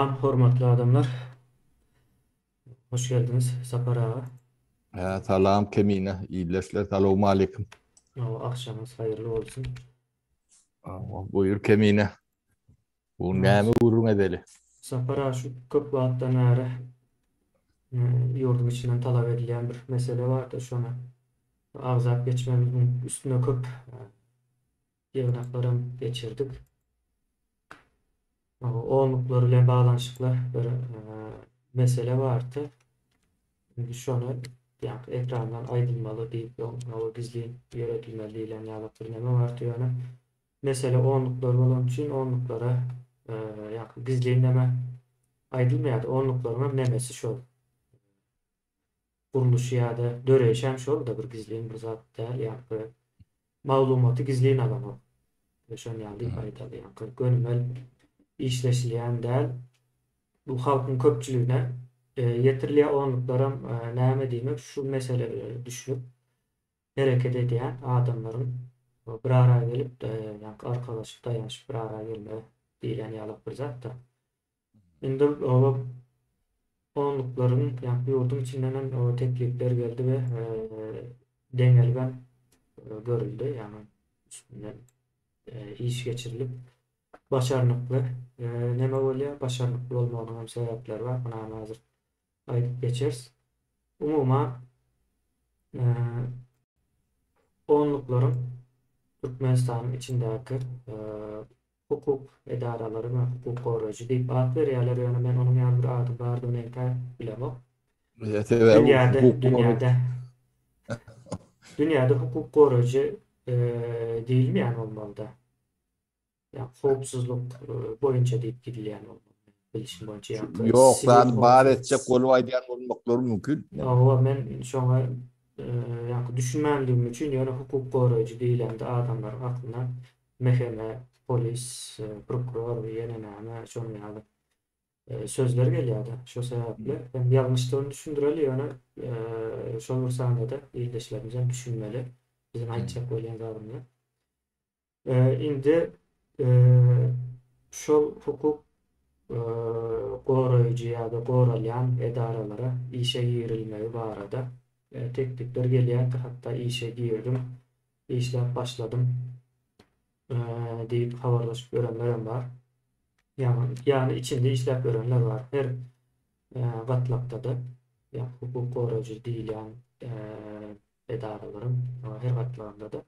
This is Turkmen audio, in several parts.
Salam, hormatly adamlar. Hoş geldiniz. Sapar ağa. Salam Kemine. İyileşler. Selamun aleyküm. Akşamınız hayırlı olsun. Buyur Kemine. Bu näme urun edeli? Sapar ağa şu köp vaattan näre yurdum içinden talap edilen bir mesele var da şuna agzap geçmemizin üstüne köp yığınaklarım geçirdik. Oğlukları ile bağlanışıklı bir mesele vardı. Şimdi şunu yani ekrandan aydınmalı deyip o gizli yönetilmeliği ile alakalı neme var diyor. Mesela onluklar olan için onluklara yani gizleyinleme aydılmayadı onluklarına nemesi şol. Kuruluşu ya da döreşen şol da bir gizleyin bir zat değil yani malumatı gizleyin alanı. Şon yani deyip aydalı yani gönümel işleşileyen değil bu halkın köpçülüğüne yetirliye onluklara näme demek şu mesele düşünüp hareket ediyen adamların bir araya gelip yani arkadaşlık dayanışıp bir araya gelme diyen yalıp bir zat da. Şimdi o onlukların yani yurdum içinden o teklifler geldi ve dengelgen görüldü. Yani üstünden iş geçirilip başarılıklı neme oluyor? Başarılıklı olmadığım sebepler var. Buna hazır ayıp geçeriz. Umuma e, onlukların Türkmenistan'ın içindeki hukuk idareleri ve hukuk koruyucu deyip ad veriyorlar. Yani ben onun yani bir adı vardı neyse bilemem. Dünyada, Hukuk dünyada hukuk koruyucu değil mi yani olmalı da? Yani kovupsuzluk boyunca deyip gidilyen olmalı. Bilişim boyunca yani yok sivil ben bar kovupsuzluk. edecek kolu aydayan olmakları mümkün. Ama ben şu an yani düşünmediğim için yani hukuk koruyucu değil hem de adamlar aklına mehkeme, polis, prokuror ve yenileme şunu yani sözler geliyordu. Şu sebeple ben yanlışlığını düşündüreli yani şu olursa da iyileşlerimizden düşünmeli. Bizim aytacak olan kavramlar. Indi e, şu hukuk e, koruyucu ya da korulayan idarelere işe girilmeyi bu arada teklifler geliyor. Hatta işe girdim, işler başladım e, deyip haberleşip görenler var. Yani içinde işler görenler var. Her gatlakta da yani hukuk koruyucu değil yani idarelerin her gatlarında da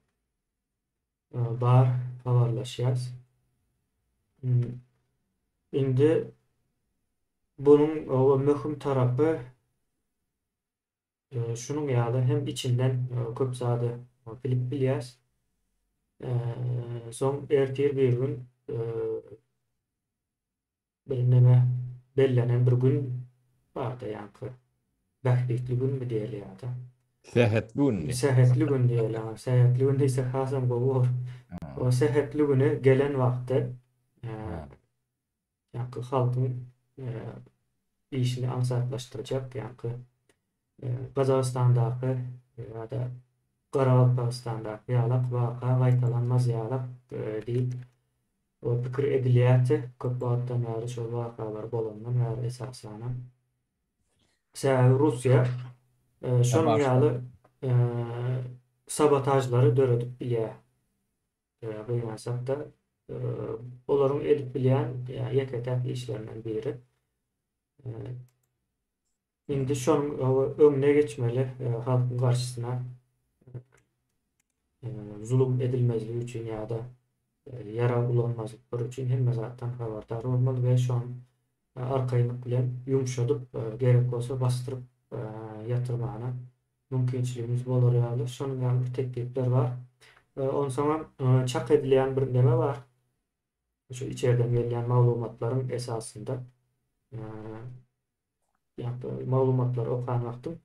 var haberleşiyoruz. Şimdi bunun o mühim tarafı şunun ýaly hem içinden köp zady bilip bilýäs. Soň ertir bir gün bilneme bellenen bir gün barda ýa-ni bählikli gün mi diýelýär-de. Sehet bunni. Sehetli gün diýelýär. Sehetli gün ise hasam gowur. O sehetli güne gelen wagty ýa-ni halkyň işini ansatlaşdyrjak ýa-ni Gazagistandaky ýa-da Garabagstandaky ýalak waka gaýtalanmaz ýalak diýip o pikir edilýärdi. Köp wagtdan bäri şol wakalar bolandan bäri esaslanan. Mesela Rusya şonuň ýaly sabotajlary döredip bilýär. Bilmesek de olaryň edip bilýän ýeke-tek işlerinden biri. Indi şonuň öňüne geçmeli halkyň garşysyna zulüm edilmezliği üçin ýa-da yara ulanmazlıkları üçin hemme zatdan haberdar bolmaly we şu an arkaýynlyk bilen ýumşadyp gerek bolsa bastyryp ýatyrmagyna mümkinçiligimiz bolar ýaly. Şonuň ýaly bir teklifler bar. Onu sonra çak edilýän bir neme bar. Şu içeriden gelýän maglumatlaryň esasında ýa-da maglumatlar okan wagtym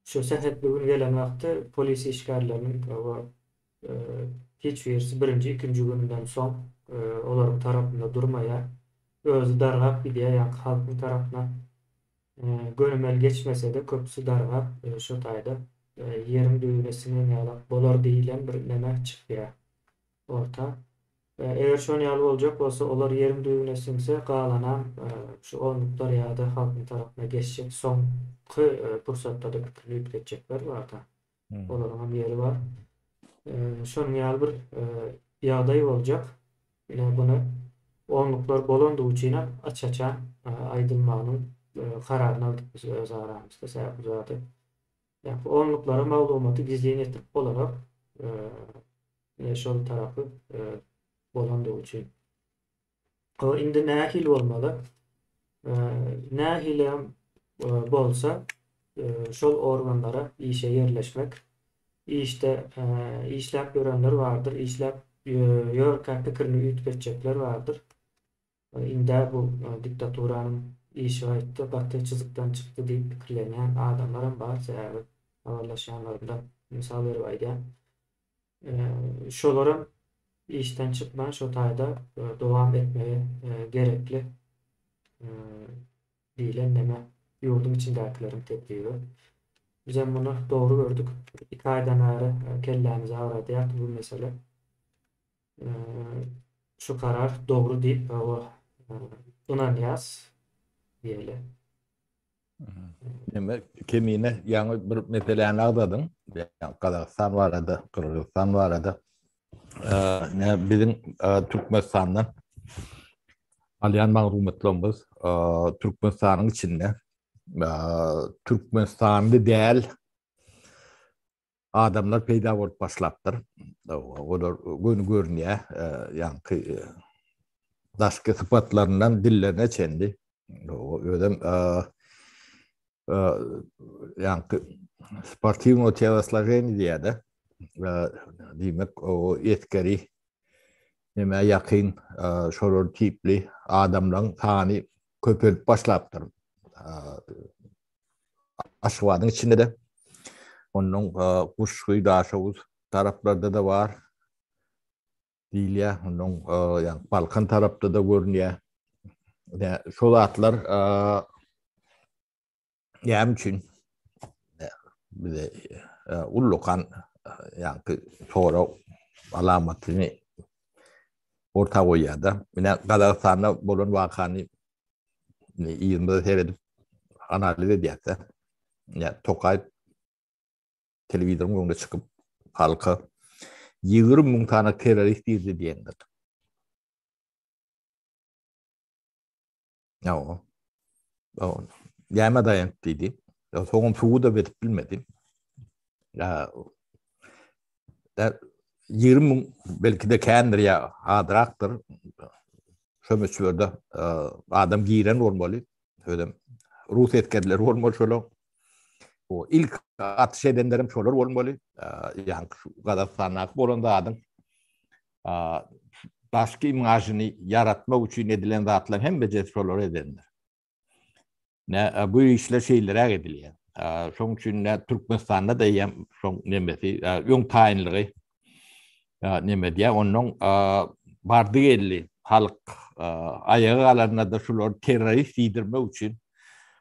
şu sehet bugün gelen wagty polis işgärleriniň e, hiç birisi birinci, ikinci günden son olaryň tarapynda durmaya özü dargap gidiýär ýa-ni halkyň tarapyna gönümel geçmese de köpüsi dargap şu taýda ýerim düýnesine ýalap bolar diýilen bir neme çykýar orta. Eger şonu ýaly boljak bolsa, olar yerim düýbüne siňse galanan şu onluklar ýa-da halkyň tarapyna geçjek soňky pursatda da pikirleyip geçjekler bar da. Olaryň ýeri bar. Şonuň ýaly bir ýagdaý boljak. Ine bunu onluklar bolandy üçin açaçan aýdylmagynyň kararyny aldyk biz öz aramyzda sebäp zady. Ýa-ni onluklara maglumaty gizleýän etip bolarak şol tarapy bolandy üçin. O indi nähil bolmaly? Nähil bolsa şol organlara işe yerleşmek. İşte işläp görenler vardır. İşläp ýörkä pikirini üýtüp geçjekler vardır. Inde bu diktaturanyň işi aýtdy, batyçyzykdan çykdy diýip pikirlenýän adamlar bar. Sebäbi habarlaşanlarynda misal berip aýdýan. Şolaryň işten çıkman şu taýda dowam etmeye gerekli diýilen näme ýurdun içindekilerin tepkiri. Bizem bunu doğru gördük. 2 aýdan bäri kellämizi agradýar bu mesele. Şu karar doğru diýip ynanýas diýeli. Demek kemine ýaňy bir meseleni agdadyň. Kazakystan barada, Kyrgyzstan barada. Bizim Türkmenistan'dan alyan maglumatlarymyz Türkmenistanyň içinde Türkmenistan'da däl adamlar peýda bolup başlapdyr. Olar gün görnýär, ýa-ni daşky sypatlaryndan dillerine çendi. Ödem ýa-ni sportivno telosложение diýär. Demek o etkeri näme ýakyn şolar tipli adamlaryň sany köpelip başlapdyr. Aşgabatyň içinde de onuň Guşguý daşawuz taraplarda da bar. Diýilýär, onuň ýa-ni Balkan tarapda da görnýär. Şol atlar ýam üçin bize ullukan ýa-ni sonra alamatyny orta goýýarda. Mine Kazakstanda bolan wakany ýygyny seredip analiz edýärse, Tokaýew telewizionyň öňüne çykyp halka 20.000 tane terörist izledi diýendir. O ýama daýanyp diýdi. Soňam suwu da berip bilmedim. 20.000 belki de kändir ýa adrakdyr. Şömeçlerde adam giren bolmaly. Ödem Rus etkenleri bolmaly şolar. O ilk atış edenlerim şolar bolmaly. Ýa-ni Kazakstanaky bolanda adam başky imajyny yaratmak üçin edilen zatlar hem bejer şolar edenler. Bu işler şeýlere edilýär. Şoň üçin Türkmenistanda da ýa şoň nemesi ýoň taýinligi neme diýär, onuň bardy elli halk ayagy alanlarda şolar terörist diýdirmek üçin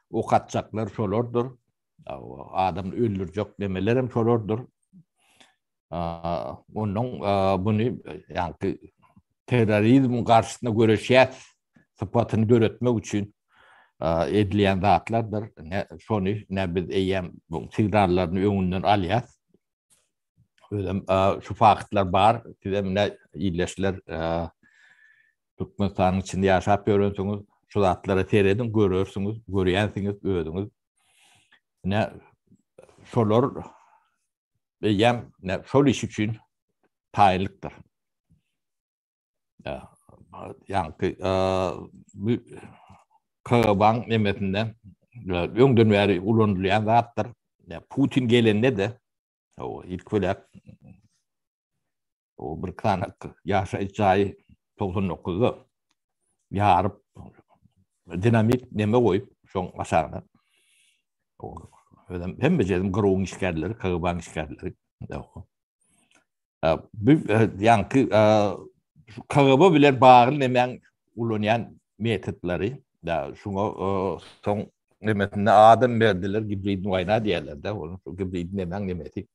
ok atjaklar şolardyr. Adam öldürjek nemeler hem şolardyr. Onuň buny ýa-ni terrorizm garşysyna göreşýär sypatyny göretmek üçin edilýän zatlardyr. Şonu biz eýem bu signallarny öňünden alýar. Ödem şu faktlar bar, sizemne ýyleşler Türkmenistanyň içinde ýaşap ýörensiňiz, şu zatlara seredin görürsiňiz, görýänsiňiz özüňiz. Şolar eýem şol iş üçin taýinlikdir. Ýa-ni bu KGB'ň nemesinden öňden bäri ulanylýan zatlar. Putin gelende de o ilk welek o bir kanak ýaşaýjy 99'da ýaryp dinamit neme goýup şoň aşagyna. Hem bejedim gurung işgärleri, KGB'ň işgärleri. Bu ýa-ni KGB bilen bagly nemeň ulanýan metotlary da şoňa soň nemesinde adam berdiler, gibrid wayna diýerler de, onu gibrid nemeň nemesi.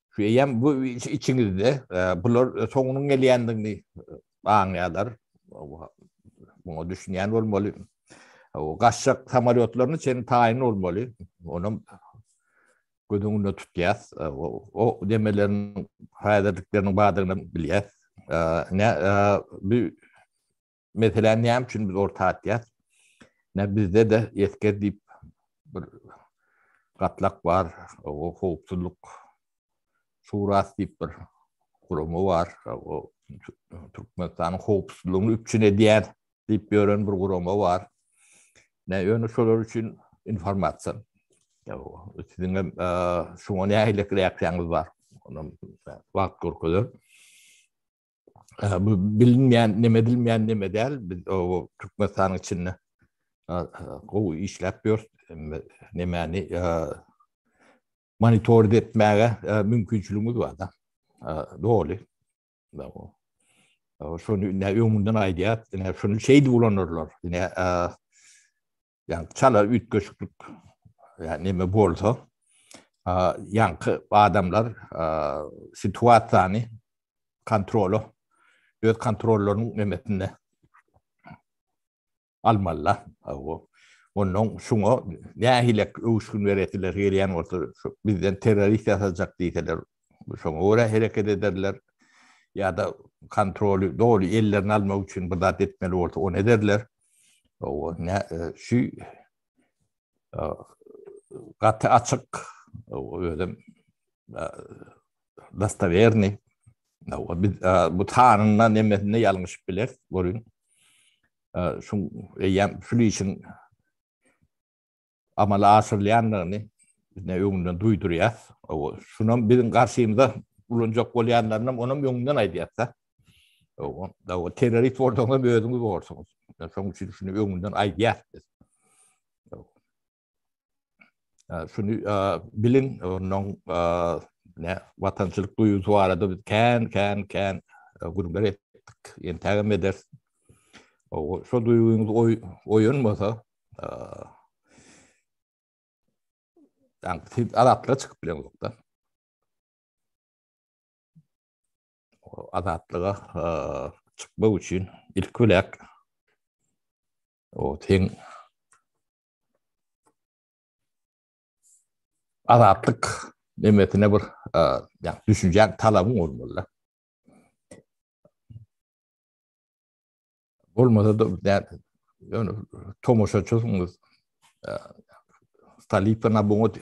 Şu ýem bu içiňizde bular soňunyň gelýändigini anlayalar. Bunu düşünýän bolmaly. O gaçşak samaryotlaryny senin taýin bolmaly. Onun gözüňde tutýas. O demelerin häzirliklerini badyryny bilýäs. Bu meselen näme üçin biz orta atýas? Bizde de esker diýip bir gatlak var. O howpsuzlyk şurasy diýip bir gurumy var. O Türkmenistanyň howpsuzlygyny üçin edýän diýip ýören bir gurumy var. Ýöne şolar üçin informasiýa. Sizin şoňa nähilek reaksiýaňyz var. Onu wagt görkezler. Bu bilinmeýän, nemedilmeýän neme däl. Biz o Türkmenistanyň içinde o işläp ýör. Nemäni monitör etmäge mümkinçiligimiz var da. Doğru. Şonu öňünden aýdýar, şonu şeýdi bulanırlar. Yani çala ütköşüklük yani neme bolsa yankı adamlar situasiýany kontrolu öz kontrollerini nemetinde almalılar. Onun şuna nähilek öwüşgün beretler gelýän bolsa bizden terörist ýasajak diýseler şoňa göre hereket ederler ya da kontrolü doğru ellerini almak üçin bir zat etmeli bolsa onu ederler. O şu gaty açyk ödüm dastaverni bu tanrına nemesine yanlış bilir görün. Şu için amala asırlayanlarını ne yönünden duyduryas. Şunun bizim karşımıza bulunacak bolýanlaryny onun yönünden aýdýatsa. O terörist ortamda bir özüňiz bolsaňyz. Şoň üçin şunu yönünden aýdýar. Şunu bilin onun vatançylyk duýusy barada biz kän gurumlar etdik. Entägem eder. Şo duýuňyz oýunmasa siz azatlyga çykyp bileňizdir. Azatlyga çykmak üçin ilk welek o teň azatlyk nemetine bir yani düşünjän talabyň bolmaly. Bolmasa da yani tomoşaçysyňyz Stalipna bunu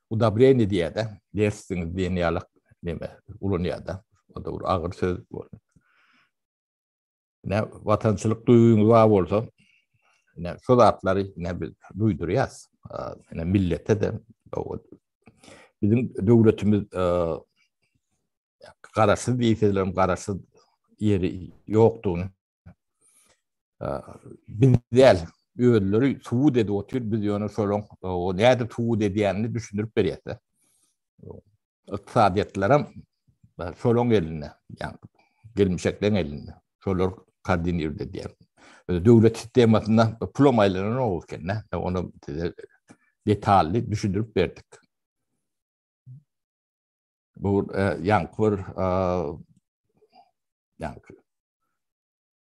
udabreni diýär de dersiňiz diýenýärlik neme ulanýar da. O da bir agyr söz bol. Vatançylyk duýuňyz bar bolsa şu zatlary duýdurýas. Millete de bizim döwletimiz garaşsyz diýseler garaşsyz ýeri ýokdugyny bizler öýleri tuğ dedi otur biz ýöne şolong o näde tuğ diýänini düşündirip berýär. Iqtisadiyetlerim şolong eline yani gelmişeklerin eline şolar koordinir diýär. Döwlet sistemasynda plomaylaryny olurken onu detally düşündirip berdik. Bu yankır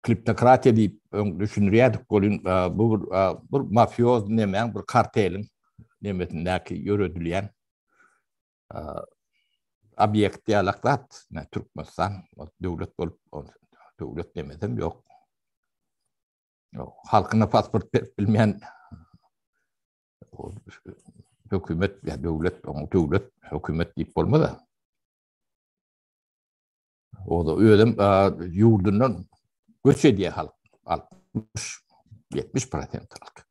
kliptokratiya diýip düşünýärdik bolun bu bir mafioz nemen bir kartelin nemetindäki ýöredilýän obyekt diýalaklat Türkmenistan döwlet bolup döwlet demedem ýok. Halkyna pasport bilmeýän hökümet ýa döwlet hökümet diýip bolmada. O da öýdem ýurdundan göç ediyor halk. 60-70% halk.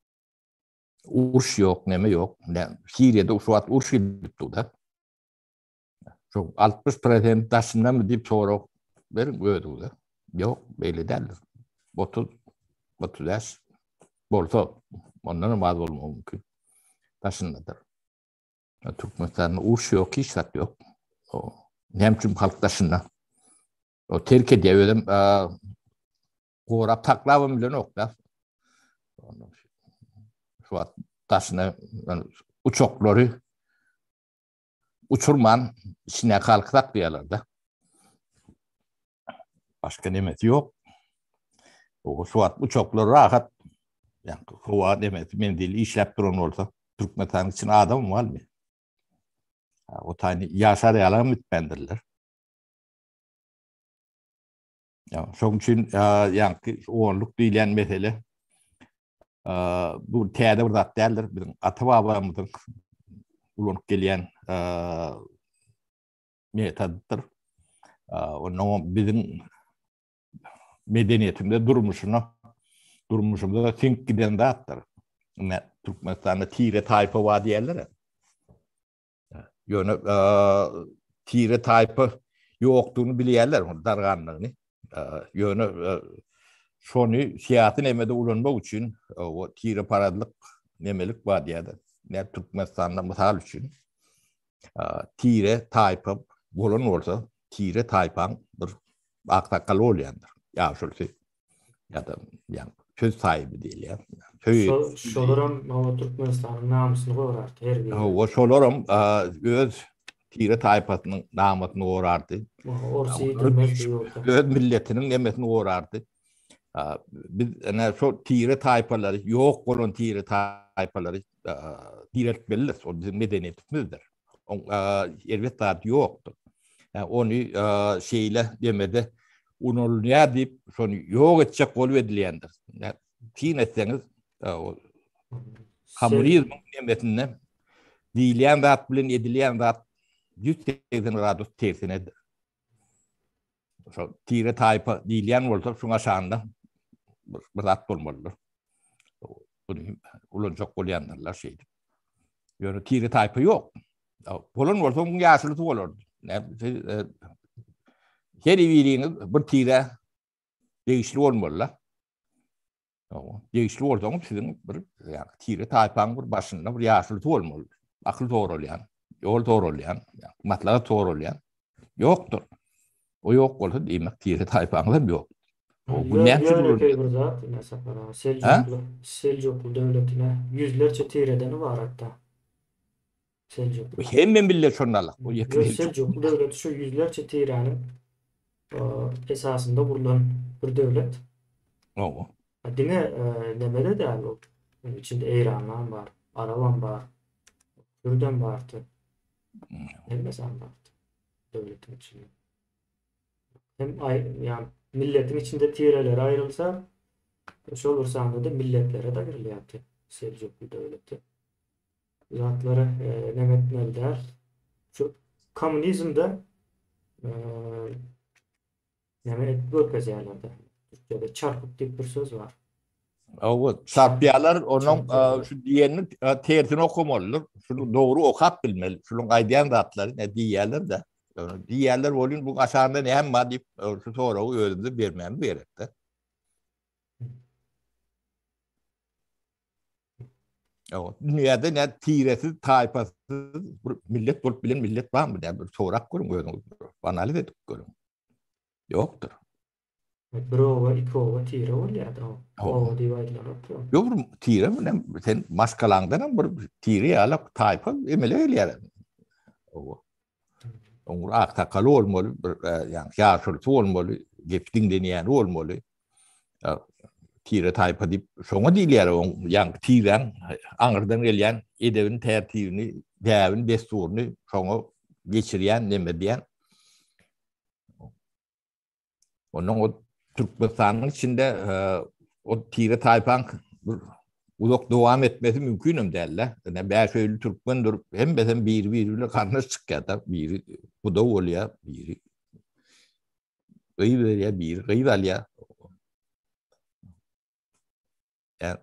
Urş yok, neme yok. Suriye'de şu an urş edip da. Çok 60% taşından mı deyip sonra verin öyle da. Yok, belli değil. 30 yaş bolsa ondan maz olma mümkün. Taşındadır. Türkmenistan'da urş yok, hiç sat yok. Hem çünkü halk taşından. O terk ediyor öyle Gorap taklabım bilen okda. Şu an taşına uçokları uçurman içine kalksak diyorlar da. Başka nemeti yok. O suat uçaklar rahat. Yani hava demet mendil işlep duran olsa Türkmenistan için adam var mı? O tane yaşar yalan mütbendirler. Yani şoň üçin ýa-ni oğurluk diýilen mesele bu täze bir zat däldir. Bizim ata-babamyzyň ulanyp gelýän metoddur. Onu bizim medeniýetimde durmuşumda sink giden zatdyr. Türkmenistanda tire tayfa var diýerler. Ýöne tire tayfa ýokdugyny bilýärler, darganlygyny. Ýöne şonu siýasy nemede ulanmak üçin o tire paradlyk nemelik bar diýerler. Ne Türkmenistanda mysal üçin tire tayfa bolan bolsa tire taypaň bir aksakal bolýandyr. Ya şolsy ya da yani söz sahibi diýil ya. Şolaram o Türkmenistanyň namysyny gorardy her biri. O şolaram öz tire taypasynyň namatyny gorardy. Orsi edilmez ýolda. Öz milletiniň nemesini gorardy. Biz ene şu tire taypalary ýok bolan tire taypalary diretmeliler. O bizim medeniýetimizdir. Elbette ýokdur. Onu şeyle demede unolunýa diýip şonu ýok etjek bolup edilýändir. Tin etseňiz kommunizm nemetinde diýilýän zat bilen edilýän zat 180 gradus tersinedir. Şu tire taypa diýilýän bolsa şoňa şanda bir zat bolmalydyr. Bunu ulanjak bolýanlar şeydi. Ýöne tire taypa ýok. Bolan bolsa bu ýaşyly bolardy. Her biriňiz bir tire değişli bolmaly. Değişli bolsaňyz siziň bir ýa tire taýpaň bir başynda bir ýaşyly bolmaly. Akly dogry bolýan, ýol dogry bolýan, matlaga dogry bolýan. Ýokdur. O ýok bolsa diýmek tire taýpaňlar ýok. Bu näçe bir zat, mesela Seljuklu döwletine yüzlerce tireden var hatta. Seljuklu. Hemmen bile şondalyk. Bu Seljuklu döwleti şu yüzlerce tirenin esasında kurulan bir döwlet. O. Dine nemede däl o. İçinde Eýranlar bar, Arawan bar, Kürden bardy. Hemmesan bardy. Döwletin içinde. Hem yani milletin içinde tireler ayrılsa şu olursa da milletlere de girilýärdi. Seljuklu döwleti. Zatları nemetler der. Şu komünizmde nemet görkezýärler. Türkçede çarpık diýip bir söz var. O çarpýarlar onuň şu diýenini tersini okamalydyr. Şunu dogry okap bilmeli. Şunun aýdýan zatlary ne diýerler de. Diğerler bolun bu aşağında ne hem var deyip şu sorağı özümüze vermem gerekti. Dünyada ne tiresiz, tayfasız millet bulup bilen millet var mı? Yani bir sorak kurun, analiz edip kurun. Yoktur. Bir ova, iki ova tire olýardy. Ova diýip aýdylar. Yok tire mi? Sen maskalandan bir tire alıp tayfa emele öýler. Onu aksakalı olmalı, yani ýaşyly olmalı, gep dinleýän olmalı. Tire taypa diýip şoňa diýilýär, ýa-ni tiren aňyrdan gelýän edebin tertibini, däwin desturuny şoňa geçirýän neme diýen. Onuň o Türkmenistanyň içinde o tire taypaň uzak dowam etmesi mümkün däl. Yani bäşöýli türkmendir, hem biri bilen garnaş çykýar, biri bu da bolýar, biri gıybet ya, biri gıybet ya. Yani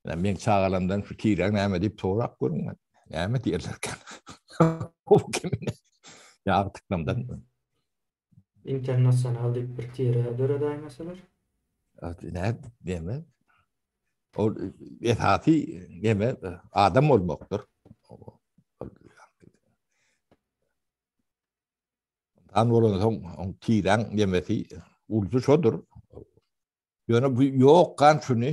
men çağalamdan şu tiren näme diýip sorak görüň. Näme diýerlerken. O kimine? Ya artyklamdan. Internasyonal diýip bir tire döredäýmeseler. Ne diýme? O esasy geme adam bolmakdyr. Anwolun on tiren demesi uldu şodur. Ýöne bu ýokkan şunu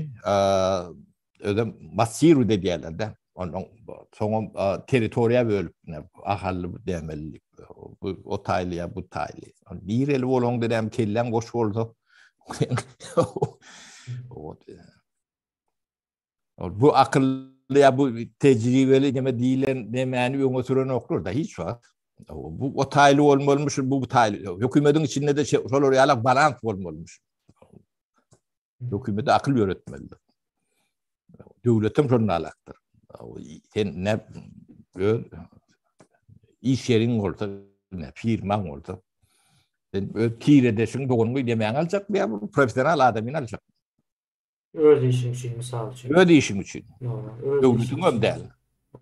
ödem masiru de diýerler. Onuň soňam territoriýa bölüp ahally demelik. Bu o taýly ya bu taýly. Direli bolong dedem kellen goş bolsa Bu akıllı ya bu tecrübeli deme diyilen demeni öňe süren okur da hiç var. Bu o taylı olmalımış, bu taylı. Hükümetin içinde de şol ýalak balans bolmalymış. Hükümete akıl öğretmeli. Devletim şonu alaktır. Sen ne iş yerin olsa, ne firman olsa, sen tir edesin, doğru demeyen alacak veya profesyonel adamın alacak. Öz işin için misal için. Öde işin için. Doğru. Öz Devletin işin öm için. değil.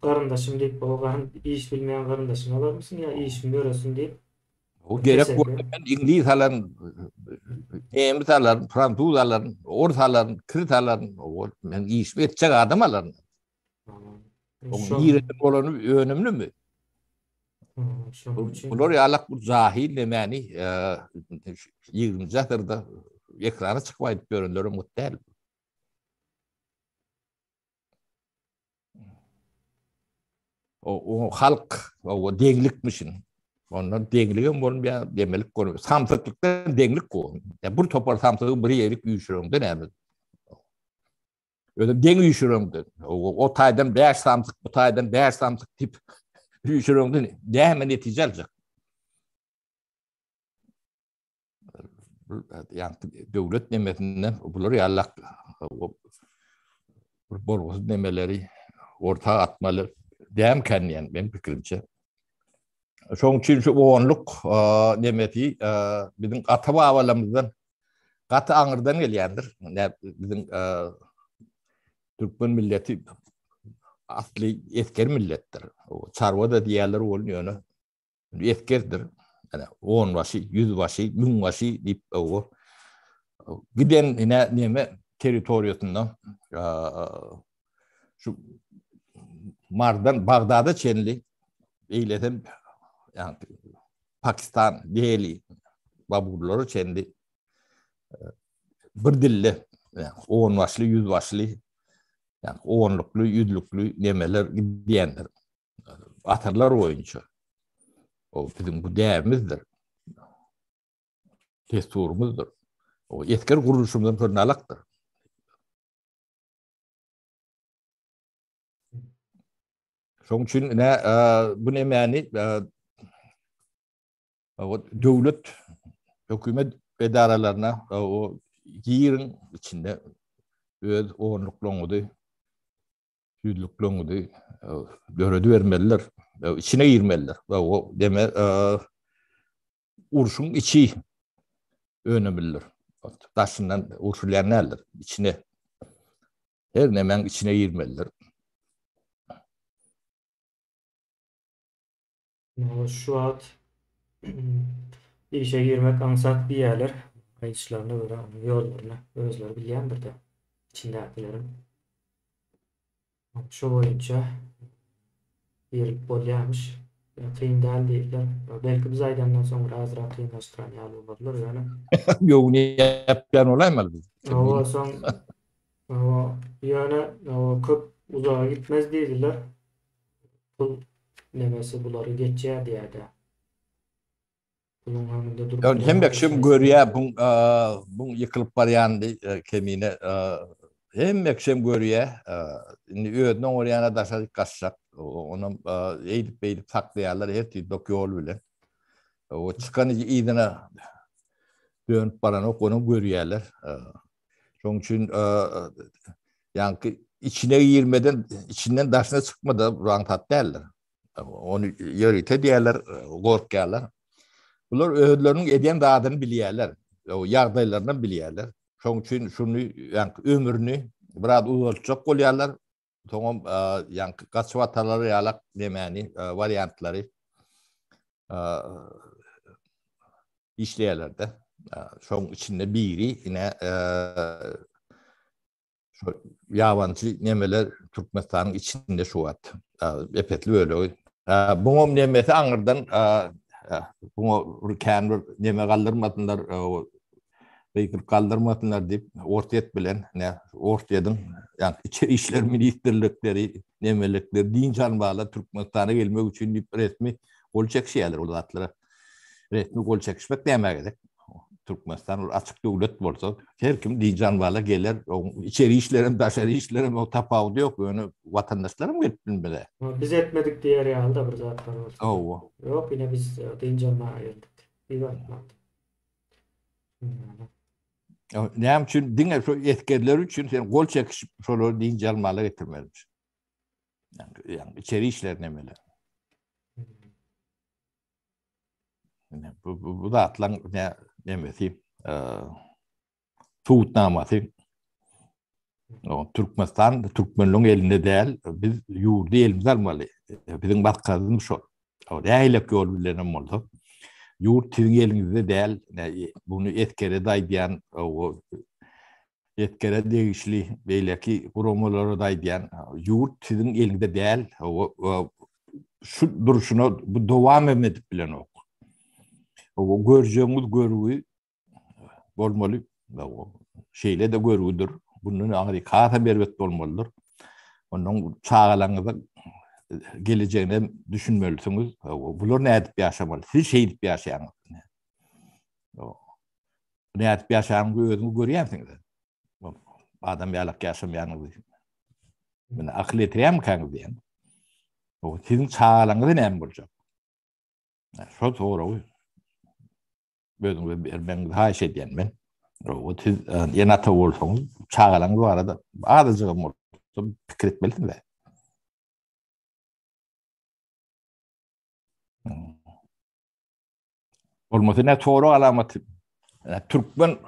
Karındaşım deyip o iş bilmeyen karındaşını alır mısın ya iş mi göresin deyip O gerek keselim. orada ben İngiliz alan, Emir alan, Fransız alan, Orta alan, Kırt alan, ben iş edecek adam alan. Tamam. Onun Şol. yiğitin olanı önemli mi? Şol için. Bunlar yalak bu zahil demeni 20. asırda ekrana çıkmayıp görünleri muhtemel. O halk, o denglikmişin. Onlar dengliğin bunun bir demelik konu. Samsıklıktan denglik konu. Ya bu topar samsıklığı bir yerik uyuşurum dönemez. Öyle deng uyuşurum dön. O taydan 5 samsık, bu taydan 5 samsık tip uyuşurum dön. Hemen netice alacak. Yani devlet nemetinden bunları yallak borguz nemeleri ortağa atmalı dem kendiyen benim fikrimce. Şoň üçin şu oğunluk nemeti bizim ata babalarımızdan katı aňyrdan gelýändir. Bizim Türkmen milleti asli esker millettir. O çarwa da diýerler bolýar. Eskerdir. Yani 10 başı, 100 başı, 1000 başı deyip o giden yine neme teritoriýasyndan şu Mardan Bagdad'a çenli eyleten yani Pakistan Delhi baburları çendi bir dille yani 10 başlı 100 başlı yani 10'luklu 100'lüklu nemeler diyenler atarlar oyuncu. O bizim bu değerimizdir. Desturumuzdur. O esker kuruluşumuzun fırnalaktır. Şoň üçin bu nemeni devlet hükümet idaralarına o yirin içinde öz oğunlukluğudu, yüzlükluğudu dörödü vermeliler, içine girmeliler. O deme urşun içi önemlidir. Taşından urşulayanlardır. İçine her nemen içine girmeliler. Şu an işe girmek ansat bir yerler. Kayıtçılarına göre yollarına özleri bilýändir de içindekilerin. Şu boyunca bir bolýarmış. Kıyın däl diýipler. Belki biz aydandan soňra azrak kıyınlaşdyran ýaly bolurlar ýöne. Yoğun yapyan olaymalı biz. O soň ýöne köp uzağa gitmez diýdiler. Pul nemesi bulary geçýär diýerdi. Bunun hanında durup Yani hem bekşim görüye bu yıkılıp baryandı kemine hem bekşim görüye ödünün orayana daşadık kaçacak onun eğilip saklayanlar hep dokyor bile o çıkan idine dönüp baran onu görüyorlar onun için yani içine girmeden içinden daşına çıkmadan rank tat derler onu yörüte diyorlar korkuyorlar. Bunlar öğütlerinin ediyen dağıdığını bilýärler. O ýagdaýlaryndan bilýärler. Şoň üçin şunu yani ömrünü biraz uzatjak bolýarlar. Toňam yani gaçwatalary ýalak demeni variantlary işleýärler de. Şoň içinde biri ine şu yabancı nemeler Türkmenistan'ın içinde şu at. Epetli öyle. Buňam nemesi aňyrdan bunu kendi neme kaldırmadılar, beykir kaldırmadılar deyip ortayet bilen, ne ortaydın yani içeri işler ministerlikleri, nemelikleri, din canbağla Türkmenistan'a gelmek için resmi kol çekişiyorlar o zatlara. Resmi kol çekişmek demek edek. Türkmenistan açık devlet bolsa her kim diýjan bala geler, içeri işlerim, daşary işlerim o tapawdy yok, öňe watandaşlarym gelip bilmeli. Ama biz etmedik diğer yalda bir zatlar olsa. Owa. Yok yine biz deyince ayırdık. Bir bakmadı. Näme üçin diňe şu etkerler üçin sen gol çekişip şolary diýince almaly getirmelimiş. Yani içeri işler nemeli. Bu da atlan ne demesi tutnamasy. O Türkmenistan Türkmenliğin elinde değil, biz yurdu elimize almalı. Bizim bakkalımız şu. O değerlik yol bilenim oldu. Yurt sizin elinizde değil. Bunu etkere daydiyan, o etkere değişli belki kurumaları daydiyan. Yurt sizin elinizde değil. O şu duruşuna bu devam edip bilen o. O göreceğimiz görüyü olmalı. O şeyle de görüydür. Bunun ağrı kağıta berbet olmalıdır. Onun çağalaňyza geleceğine düşünmelisiniz. Bular ne edip yaşamalı? Siz şey edip yaşayanız. Ne edip yaşayanızı özünüz görüyorsunuz. Adam yalak yaşamayanız. Buna akıl etireyem kanız diyen. Sizin çağalaňyza ne bolacak? Şu doğru. Ben daha şey diyen ben. O siz yenata olsanız çağalaňyz barada adyjygym bolsa pikir etmelisiniz de. Olmasa ne doğru alamatı. Türkmen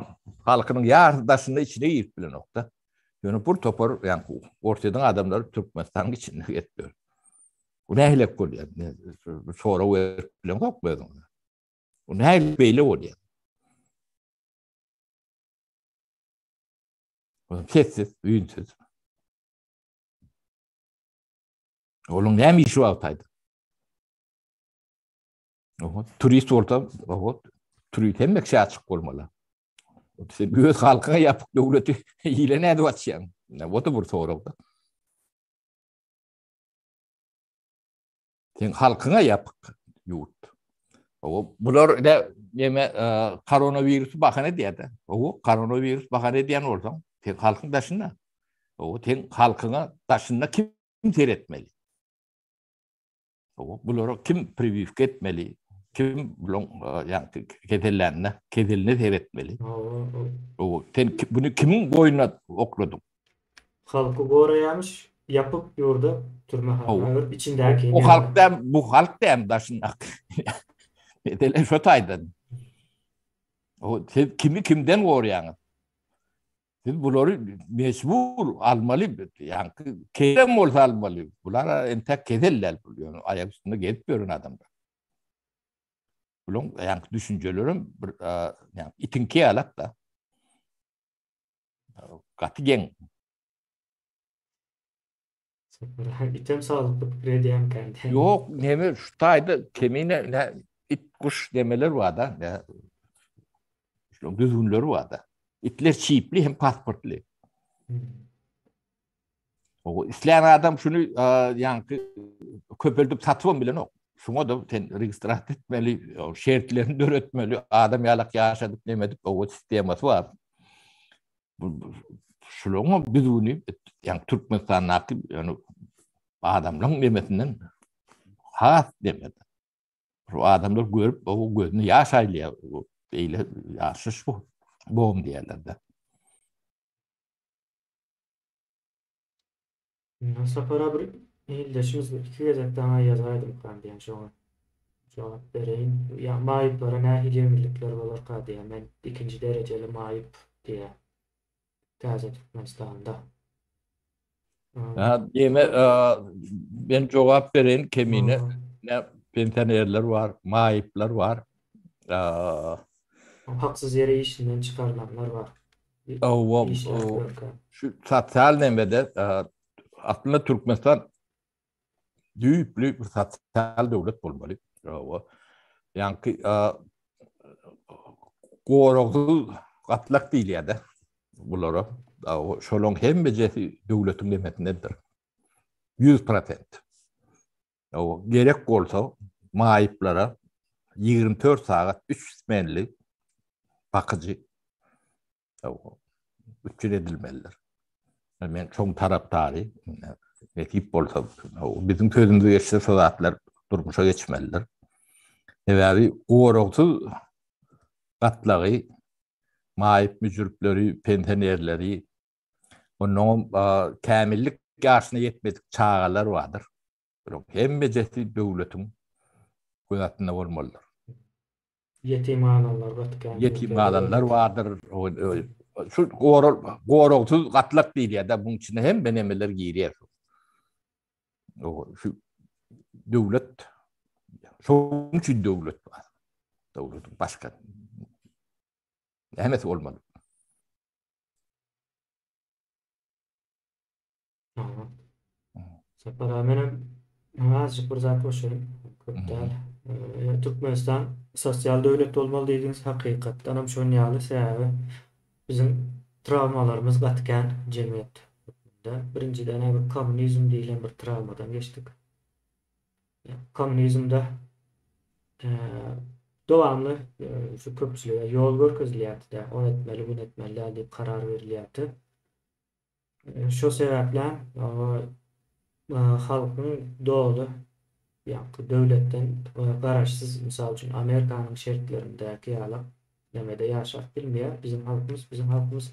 halkının yardaşında içine girip bilen nokta. Yani bu topar yani ortadan adamlar Türkmenistan'ın içinde getiriyor. Bu ne hilek oluyor? Sonra verip bilen yok mu? Bu ne hilek beyle oluyor? Sessiz, üyünsüz. Oğlum ne mi işi altaydı? Turist ortam, turist hem şey açık olmalı. Büyük halkına yapık devleti ile ne edeceğim? O da bir soru oldu. Sen halkına yapık yurt. Bunlar da yeme koronavirüs bahane diyordu. O koronavirüs bahane diyen oradan. Sen halkın taşında. Sen halkına taşında kim seyretmeli? Bunları kim preview etmeli? Kim yani kedelini seyretmeli? Sen bunu kimin boynuna okladın? Halkı gorayamış yapıp yurda türme haber içindeki o halktan bu halktan daşında. Dele şotaydan. Kimi kimden gorayanız? Siz bunları mecbur almalı. Yani kedem olsa almalı. Bunlar entek kedeller. Yani ayak üstünde getmiyor adamlar. Bunun yani düşüncelerim yani itinki alat da. Katigen. İtem sağlıklı fikir diyen kendi. Yok neme şu tayda kemine ne it kuş demeler var da. Ne şu düzgünler var da. İtler çipli hem pasportlu. O isteyen adam şunu yani köpüldüp satıvam bilen o. Şuna da sen registrat etmeli, şertlerini döretmeli. Adam yalak yaşadık demedik. O sisteması var. Şuna biz bunu yani Türkmenistan'ın hakkı yani adamların demesinden has demedi. O adamlar görüp o gözünü yaşaylı böyle yaşış bu. Boğum diyorlar da. Nasıl para bir ildeşimiz iki gezek daha yazaydım ben diyen şuna. Cevap vereyim. Ya mayıplara nahil emirlikler olur ka diye. Ben ikinci dereceli mayıp diye. Taze Türkmenistan'da. Yeme ben cevap vereyim kemine. Aha. Ne pensionerler var, mayıplar var. Haksız yere işinden çıkarılanlar var. İşler görken. Şu sosyal nemede aslında Türkmenistan büyük bir sosyal devlet olmalı. Yani koruğu katlak değil ya da bunlara. Şolong hem becesi devletin demetindedir. 100%. Gerek olsa mayıplara 24 saat 3 menli bakıcı üçün edilmeliler. Ben çok taraftarı. Ne tip bolsa bizim közümüzde geçse saatler durmuşa geçmeliler. Eğer o orası katlağı, maip mücürükleri, pentenerleri, onun kamillik yaşına yetmedik çağalar vardır. Hem beceti devletin kuvvetinde olmalıdır. Yetimhaneler, Vatikan Yetim ülkeleri alanlar devlet. vardır. Şu gorolsuz katlak değil ya da bunun içinde hem benemeler giriyor. Şu devlet, şunun için devlet var. Devletin başka. Hemet olmalı. Aha. Separa menem azıcık bir zat boşayım. Köptel. Türkmenistan sosyal devlet olmalı dediğiniz hakikattan hem şonu ýaly sebäbi bizim travmalarımız gatken cemiyet. Birinciden bir komünizm diýilen bir travmadan geçtik. Komünizmde dowamly şu köpçülüğe ýol görkezilýärdi. O etmeli, bu etmeli diýip karar berilýärdi. Şo sebäplen halkyň dolu ýa-da döwletden garaşsyz, misal üçin Amerikanyň şertlerindäki ýaly nemede ýaşap bilmeýär. Bizim halkymız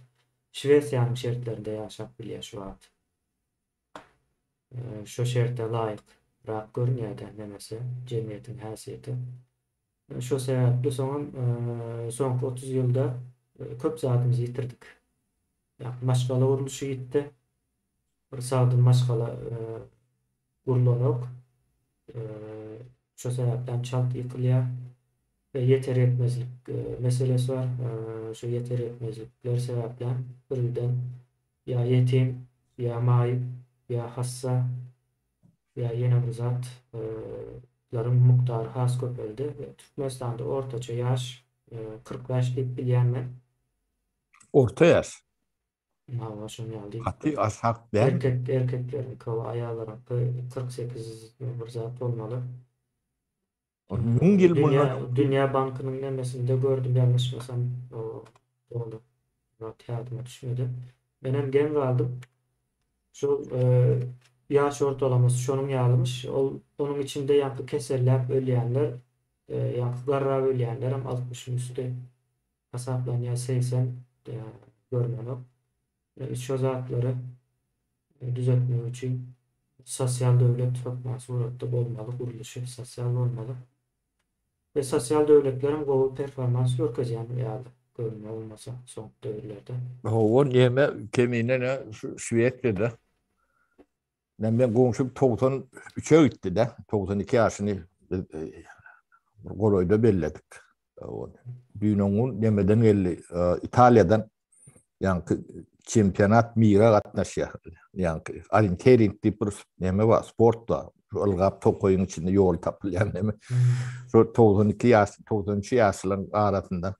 Şwesiýanyň şertlerinde ýaşap bilýär şu wagt. Şo şertte laýyk görünýärdi nemesi, jemgyýetiň häsiýeti. Şo sebäple soňky 30 ýylda köp zatymyzy ýitirdik. Maşgala uruluşy gitdi. Bir sagdyn maşgala gurulanok. Şo sebäplen çalt ýykylýar. Yeter etmezlik meselesi var. Şu yeter etmezlikler sebäplen birden ya yetim, ya maýyp, ya hassa, ya ýene bir zat larym muktary has köpeldi. Türkmenistanda ortaça ýaş 45 diýip bilýärmen. Orta yaş. Hawa şonu ýaly. Hatta aşak değil. Erkeklerin kawa aýallaryň 48 bir zat bolmaly. Onun yıl bunlar Dünya Bankı'nın nemesinde gördüm, yanlışmasam o oldu. Kağıdıma düşmedi. Ben hem gen kaldım. Şu yaş ortalaması şonun yağılmış. Onun içinde yankı keserler, ölüyenler, yankı garra ölüyenler hem 60'ın üstü hesaplan ya 80 görmem. Şu zatları düzeltmek için sosyal devlet çok suratda olmalı, kuruluşu sosyal olmalı. Ve sosyal devletlerin gowy performans görkezýän ýaly görünme olmasa soňky döwürlerde. o yeme kemine ne Şweýetde. Ben goňşum 93'e gitti de 92 ýaşyny goroýda belledik. Düýnüň nemeden geldi Italiýadan ýanky çempionat mira gatnaşýar. Ýanky orientering diýip bir neme var, sportda. Ilgap tokoyun içinde yol tapılyan neme. Şu 92 ýaş, 93 ýaşlaryň arasynda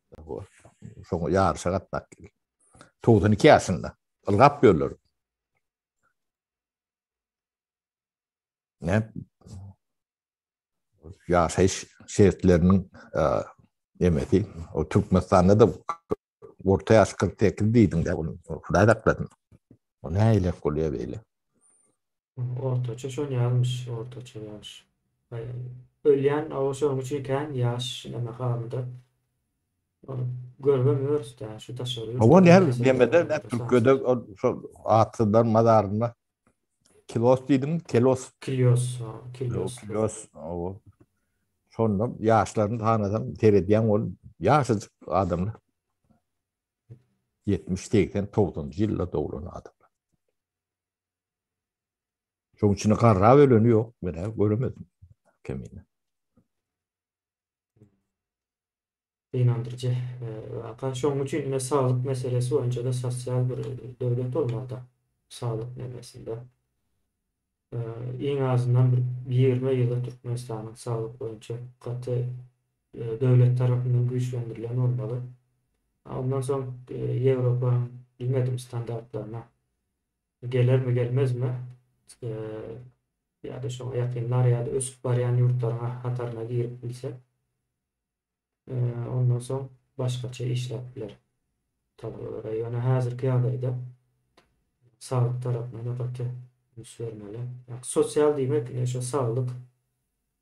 şoňa ýarşa gatnak. 92 ýaşynda ilgap görler. Ne? Ýaşaýyş şertleriniň nemeti. O Türkmenistanda da orta ýaş 48 diýdiň de onu Hudaý dakladym. O näýle bolýar beýle? Ortaça şonu ýalmış, ortaça ýaş. Ölýän awşoň üçin ýaş neme halynda. Görmemiyoruz da şu taşları. Ama nemede ne Türkiye'de şu atıdan madarına kilos dedim, Kilyos. o sonra yaşlarını tanıdan terediyen ol yaşlıcık adamlar 70'teyken 90 yılda doğulan adam. Şunun içine karra ölünü yok. Ben göremedim kemiğini. İnandırıcı. Şonun üçin ine sağlık meselesi boýunça da sosyal bir devlet olmalı. Sağlık nemesinde. En azından bir 20 ýyla Türkmenistanyň sağlyk boýunça gaty devlet tarapyndan güýçlendirilen olmaly. Ondan soň Ýewropa bilmedim standartlaryna gelermi gelmezmi? Ýa-da şoňa ýakynlar ýa-da ösüp barýan ýurtlaryna hataryna girip bilse. Ondan soň başkaça işletdiler talabalara. Yani hazırki ýagdaýda sağlık tarapyna da gaty üns bermeli. Yani sosyal diýmek şu sağlık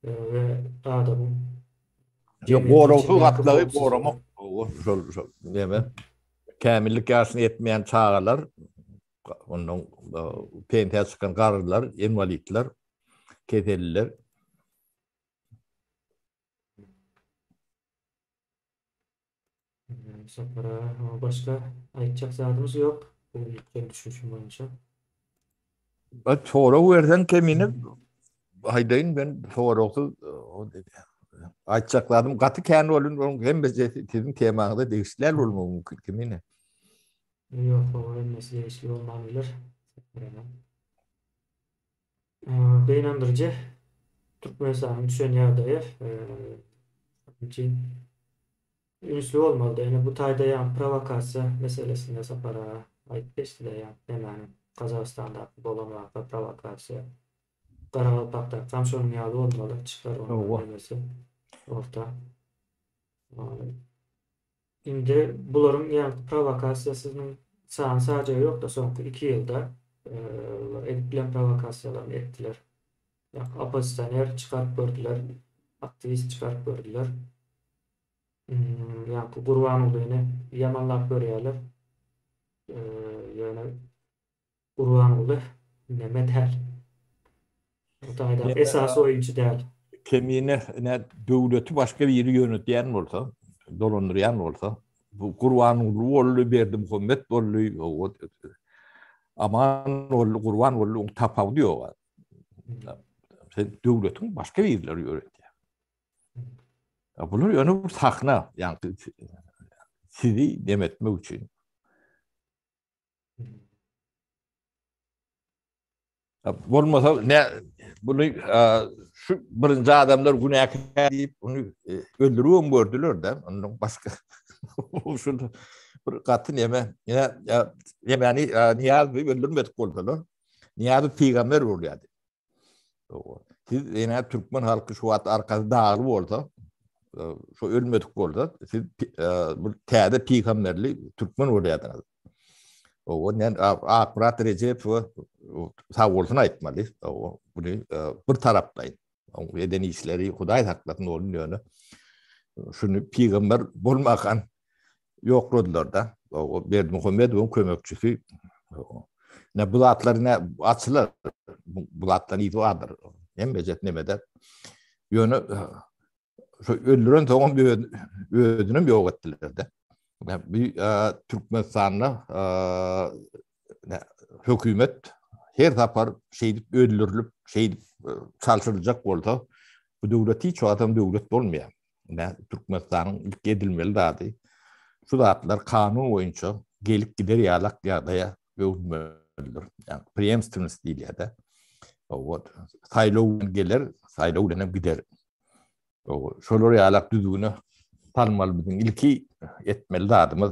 ve adamın Ya cemiyeti borawy içindäki gatlagy howpsuzlygy. boramak şol näme kämillik ýaşyna ýetmeýän çagalar onuň pensiýa çykan garrylar, invalidler, keselliler. Sapara başka aýtjak zatymyz ýok. Bu ilk düşünşüm boýunça. Sonra bersen kemini haýdaýyn ben soragy aýtjaklarym gaty kän bolun hem sizin temaňyzda degişler bolmagy mümkin kemine. Ýok, o emesi eşli bolmalydyr. Beýnandyrjy Türkmenistanyň düşen ýagdaýy için ünsli bolmaly. Yani bu taýda ýa provokasiýa meselesinde sapara aýdyp geçdi ýa näme Kazakstanda bolan wagtda provokasiýa. Garalpakda tam şonuň ýaly bolmaly, çıkar Owa. olmaly orta. Indi bularyň ýa provokasiýasynyň sany sadece ýok da soňky 2 ýylda edip provokasiýalaryny etdiler. Opozisioner çıkarıp gördüler, aktivist çıkarıp gördüler. Yani Gurbanulyny yamanlap görýärler. Yani Gurbanuly näme däl? O taýda esas oýunçy däl. Kemine ne döwleti başka bir ýeri ýönetýän bolsa, dolandyrýan bolsa, bu Gurbanuly bolly berdi Muhammed bolly aman bolly Gurban bolly tapawdy ýok. Sen döwletiň başka bir ýerleri ýönetýär. Bular ýöne bir sahna, ýani sizi demetmek üçin. Bolmasa ne bunu şu birinci adamlar günäkär diýip onu öldürüyorum gördüler de onun başka şu bir gaty näme yani Niýaz bir öldürmedik boldular. Niýaz peýgamber bolýardy. Siz ene Türkmen halky şu wagt arkasy dağly bolsa şu ölmedik bolsa siz bu täze peýgamberli Türkmen bolýardyňyz. O ne Akbarat Recep sağ bolsun aýtmaly. O bunu bir tarapdaýyn. O eden işleri Hudaý haklatyn bolun ýöne. Şunu peýgamber bolmagan ýokladylar da. O Berdi Muhammed we kömekçisi. Ne bu zatlar ne açylar. Bu zatlar ýygy bardyr. Hem bejet nemede. Ýöne şu öldüren toğun bir ödünüm ýok etdiler de. Bir Türkmenistan'da hükümet her tapar öldürülüp çalışılacak bolsa bu döwlet hiç adam döwlet bolmaýar. Türkmenistan'ın ilk edilmeli dadı. Şu zatlar kanun boyunça gelip gider ýalak ýagdaýa öwrülmelidir. Yani preemptiveness diýilýär. O saýlaw geler, saýlaw bilen gider. O şolar ýalak düzgüne tanmal bizim ilki etmeli adımız.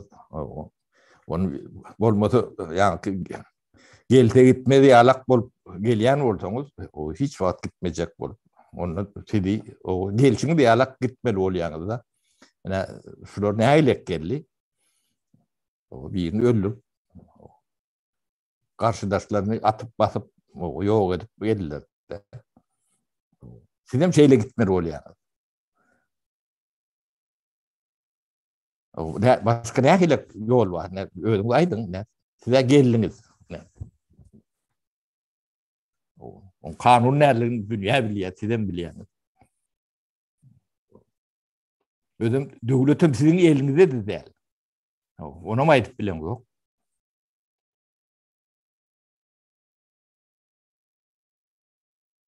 Onu bolmasa yani gelte gitmedi ýalak bolup gelýän bolsaňyz o hiç wagt gitmejek bolup onu sedi o gelçiňi ýalak gitmeli bolýaňyz da. Ene şular näýlek geldi? O birini öldürüp karşıdaşlarını atıp basıp ýok edip geldiler. Sizem şeýle gitmeli bolýaňyz. Başka nähile yol var. Özüňiz aýdyň. Size geldiňiz. O kanun näligini dünýä bilýär, sizem bilýäňiz. Özüm döwletim sizin eliňizde däl. Onu aýdyp bilen ýok.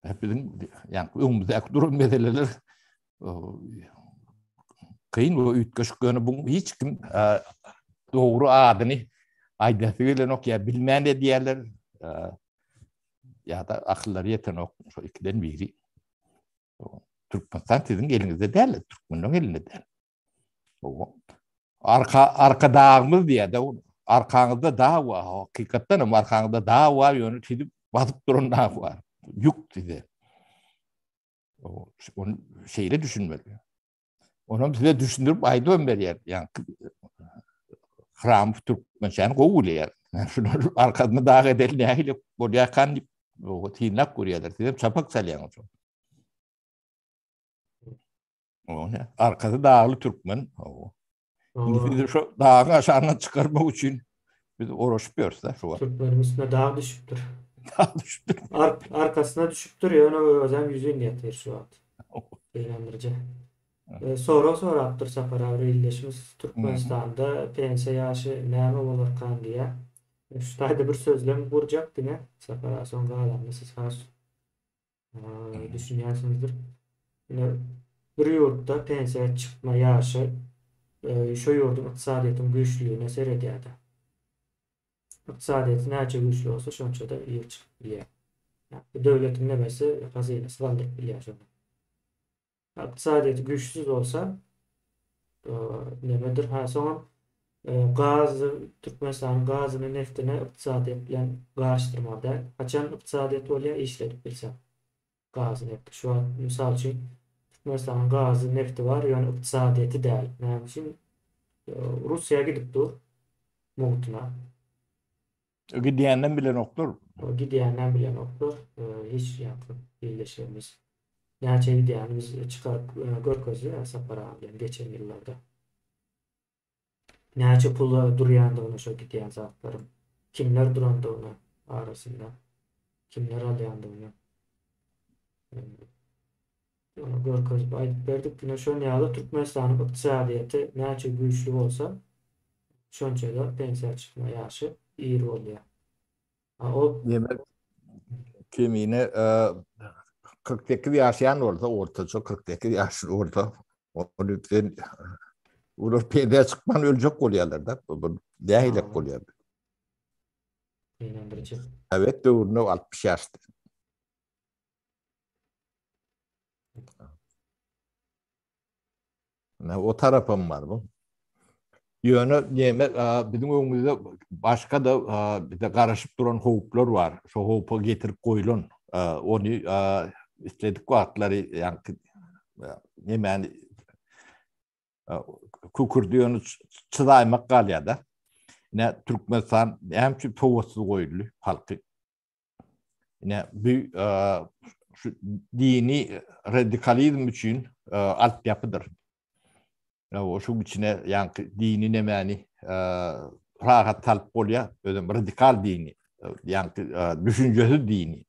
Hepimiň ýani öňümizde duran meseleler kıyın o ütköşkönü bu hiç kim doğru adyny aýdasy bilen ok ya bilmän de diýerler ya da akylları ýeten ok şu ikiden biri. Türkmenistan sizin eliňizde däl, Türkmeniň elinde däl. Arka dağımız diye de arkanızda dağ var. Hakikaten ama arkanızda dağ var yönetip basıp duran dağ var. Yük size. Onu şeyle düşünmeli. Onu bize düşündürüp aydan beri yer. Yani Hram Türkmençen kovul yer. Şunu arkasında dağ edelim ne hile buraya kan o tinlak kuruyorlar. Dedim çapak salyan o. O ne? Arkası dağlı Türkmen. O. Şimdi O biz de şu dağı aşağına çıkarmak için biz uğraşıyoruz da şu an. Türklerin üstüne dağ düşüptür. Dağ düştü. Arkasına düşüp duruyor. Onu özlem yüzün yatıyor şu an. Eğlendirici. Sonra Abdur Sapar abi illeşimiz Türkmenistan'da pense yaşı näme bolarkan diye. Şu tayda bir sözlem kuracak dine. Sapar son galanlı siz has düşünýärsinizdir. Yine bir yurtda pense çıkma yaşı şu yurdun iqtisadiýetyň güýçlüligine seredýärdi. Iqtisadiýeti näçe güýçlü bolsa şonça da ýyr çykyp bilýär. Yani döwletiň nemesi hazynasy galdyryp bilýär şonu. İqtisadiýeti güýçsiz bolsa nemedir? Soňa gaz, Türkmenistan gazyny, neftini iqtisadiýet bilen gaşdyrmada. Haçan iqtisadiýet bolýar işledip bilsem. Gaz, neft. Şu an misal üçin Türkmenistan gazy, nefti var, ýöne iqtisadiýeti däl. Näme üçin Russiýa gidip dur mugtuna. Gidiyenden bile noktur. O gidiýänden bilen okdur. Hiç ýakyn birleşýärmiz. Näçe gidiýänimiz çıkaryp görkezdi Sapar bilen geçen ýyllarda. Näçe pul durýandygyny şo gidýän zatlarym. Kimler durandygyny arasynda. Kimler alýandygyny. Onu görkezip aýdyp berdik. Ýene şo ýaly Türkmenistanyň iqtisadiýeti näçe güýçlü bolsa şonça da pensiýa çykma ýaşy ýyr bolýar. O Demek kimine 48 yaşayan orta 48 yaş orta. Onu ben olur pede çıkman ölecek oluyorlar da. Dehilek oluyor. eýlendirici. Evet doğru 60 yaştır. O tarafım var bu. Yönü yemek bizim önümüzde başka da bir de karışıp duran hoplar var. Şu hopu getirip koyulun. Onu istedik vaatları yani yemeğini kukurduyonu çıdaymak kalıyor da. Yine Türkmenistan hem ki tovasız koyulu halkı. Yine bir şu dini radikalizm için altyapıdır. O şu içine yani dini nemeni rahat talep oluyor. Radikal dini. Yani düşüncesi dini.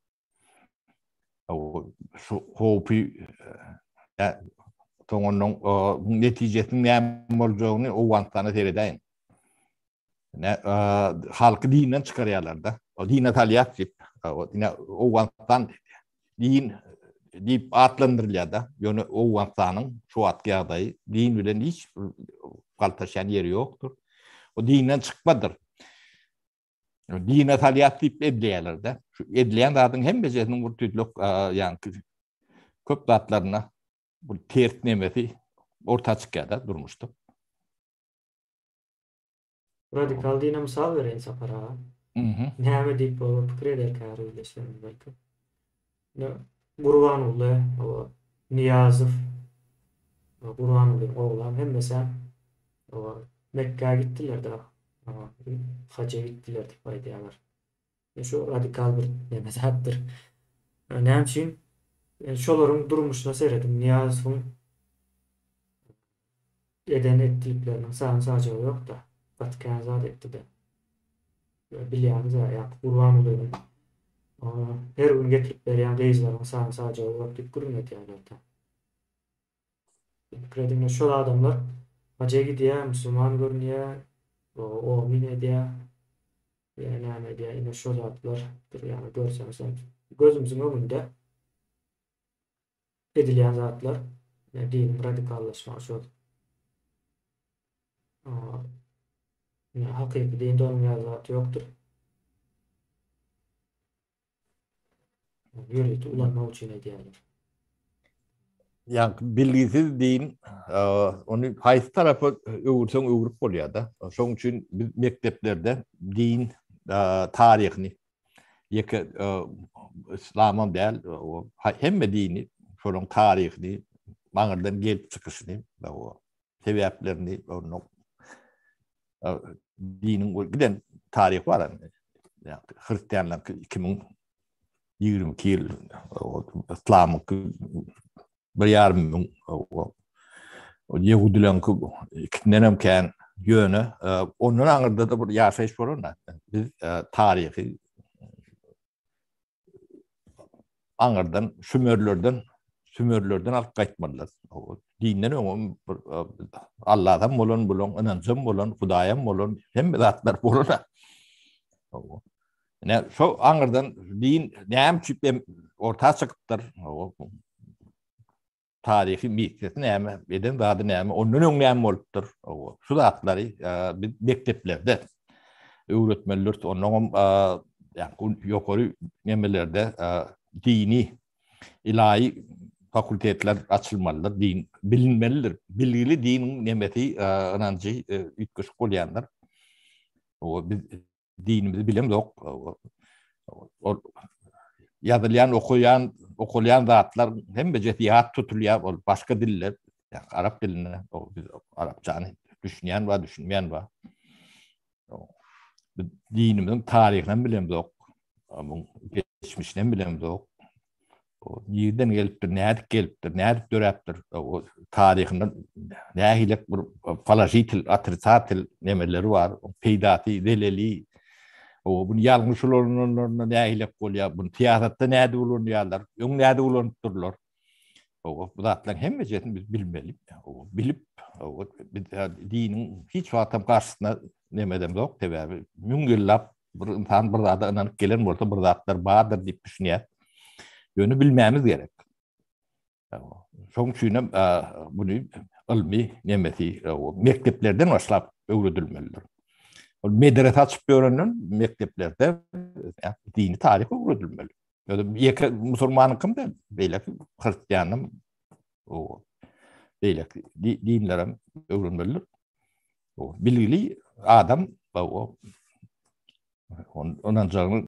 O şu hopi onun neticesinin ne olacağını o vantana seyredeyim. Halkı dinden çıkarıyorlar da. O dine taliyat deyip o vantan din deyip adlandırılıyor da. Yani o vantanın şu atki adayı din bilen hiç kaltaşan yeri yoktur. O dinden çıkmadır. Dine taliyat deyip ediliyorlar da. Şu edilen dağın hem becerinin bu tüylük yani köp dağlarına bu tert nemesi orta çıkıyor da durmuştu. Radikal dine misal vereyin Sapar ağa. Näme diýip o pikir ederkär öýleşýärmiz belki. Gurbanuly, o Niýazow, Gurbanuly oglan hemmesi o Mekke'ye gittiler da. Hacca gittiler diýip aýdýarlar. Şu radikal bir neme zatdyr. Näme üçin şolaryň durmuşyna seredim. Niýazowyň eden etdikleriň sany ýok da. Vatikan zat etdi de. Bilýämiz ýa Gurbanulyň her gün getirip berýän geyzlaryň sany ýok diýip gürünýärler da. Kredimle şol adamlar hacca gidýär, musulman görünýär, o min edýär. Näme edýär, ine şol zatlar ýa görseňiz gözümüzün öňünde edilýän zatlar, din radikallaşma şol. Hakyky din dolmaýan zat ýokdur. Ýöret ulanma üçin edýärler. Yani bilgisiz din onu haysi tarafı öwürseň öwürüp bolýar da. Şoň üçin biz mekteplerde din taryhyny ýeke İslamam däl hemme dini şonuň taryhyny maňyrdan gelip çykyşyny o sebäplerini onu dinin giden tarih var. Yani Hristiyanlyk 2022 ýyl İslamyk bir ýarym ming o Yahudilerin ikisinden hem yönü onun aňyrda da bir ýaşaýyş bolan. Biz tarihi aňyrdan Sümerlerden alyp gaýtmadylar. Dinden öňüm Allah'dan bolan inançym bolan, Hudaýam bolan, hemme zatlar bolan. Ne şo aňyrdan din näme çypem orta çykypdyr. Tarihi mitesi näme, eden zady näme, onun öňe näme bolupdyr. Şu zatlary biz mekteplerde öwretmenler onuň ýa-ni ýokary nemelerde dini ilahi fakultetler açılmalıdır. Din bilinmelidir. Bilgili dinin nemeti inancı ütküsü bolýanlar. O biz dinimizi bilem yok. O yazılan okuyan zatlar hem becetiyat tutulýar başka diller, yani Arap diline, biz Arapçany düşünýän we düşünmeýän we dinimizin tarihini bilem yok. Ama geçmişini bilem yok. O ýerden gelipdir, näde gelipdir, näde döräpdir. O tarihinden nähilek bir falajitil, atrisatil nemeleri var. Peýdaty, deleli. O bunu ýalňyş bolanlaryna nähilek bolýar. Bunu tiýatratda näde bolanýarlar, öň näde bolanýarlar. O bu zatlaryň hemmejesini biz bilmeli. O bilip biz dinin hiç wagtam garşysyna nemedem yok. Sebäbi müňgellap bir insan bir zada inanyp gelen bolsa bir zatlar bardyr diýip düşünýär. Yönü bilmemiz gerek. Şoň üçin bunu ilmi nemeti mekteplerden başlap öwredilmelidir. Medrese açıp öğrenen mekteplerde dini tarih öwredilmeli. Ýeke musulmanynkym da beýle Hristiýannym o beýle dinlerem öwrenmelidir. O bilgili adam o onancağını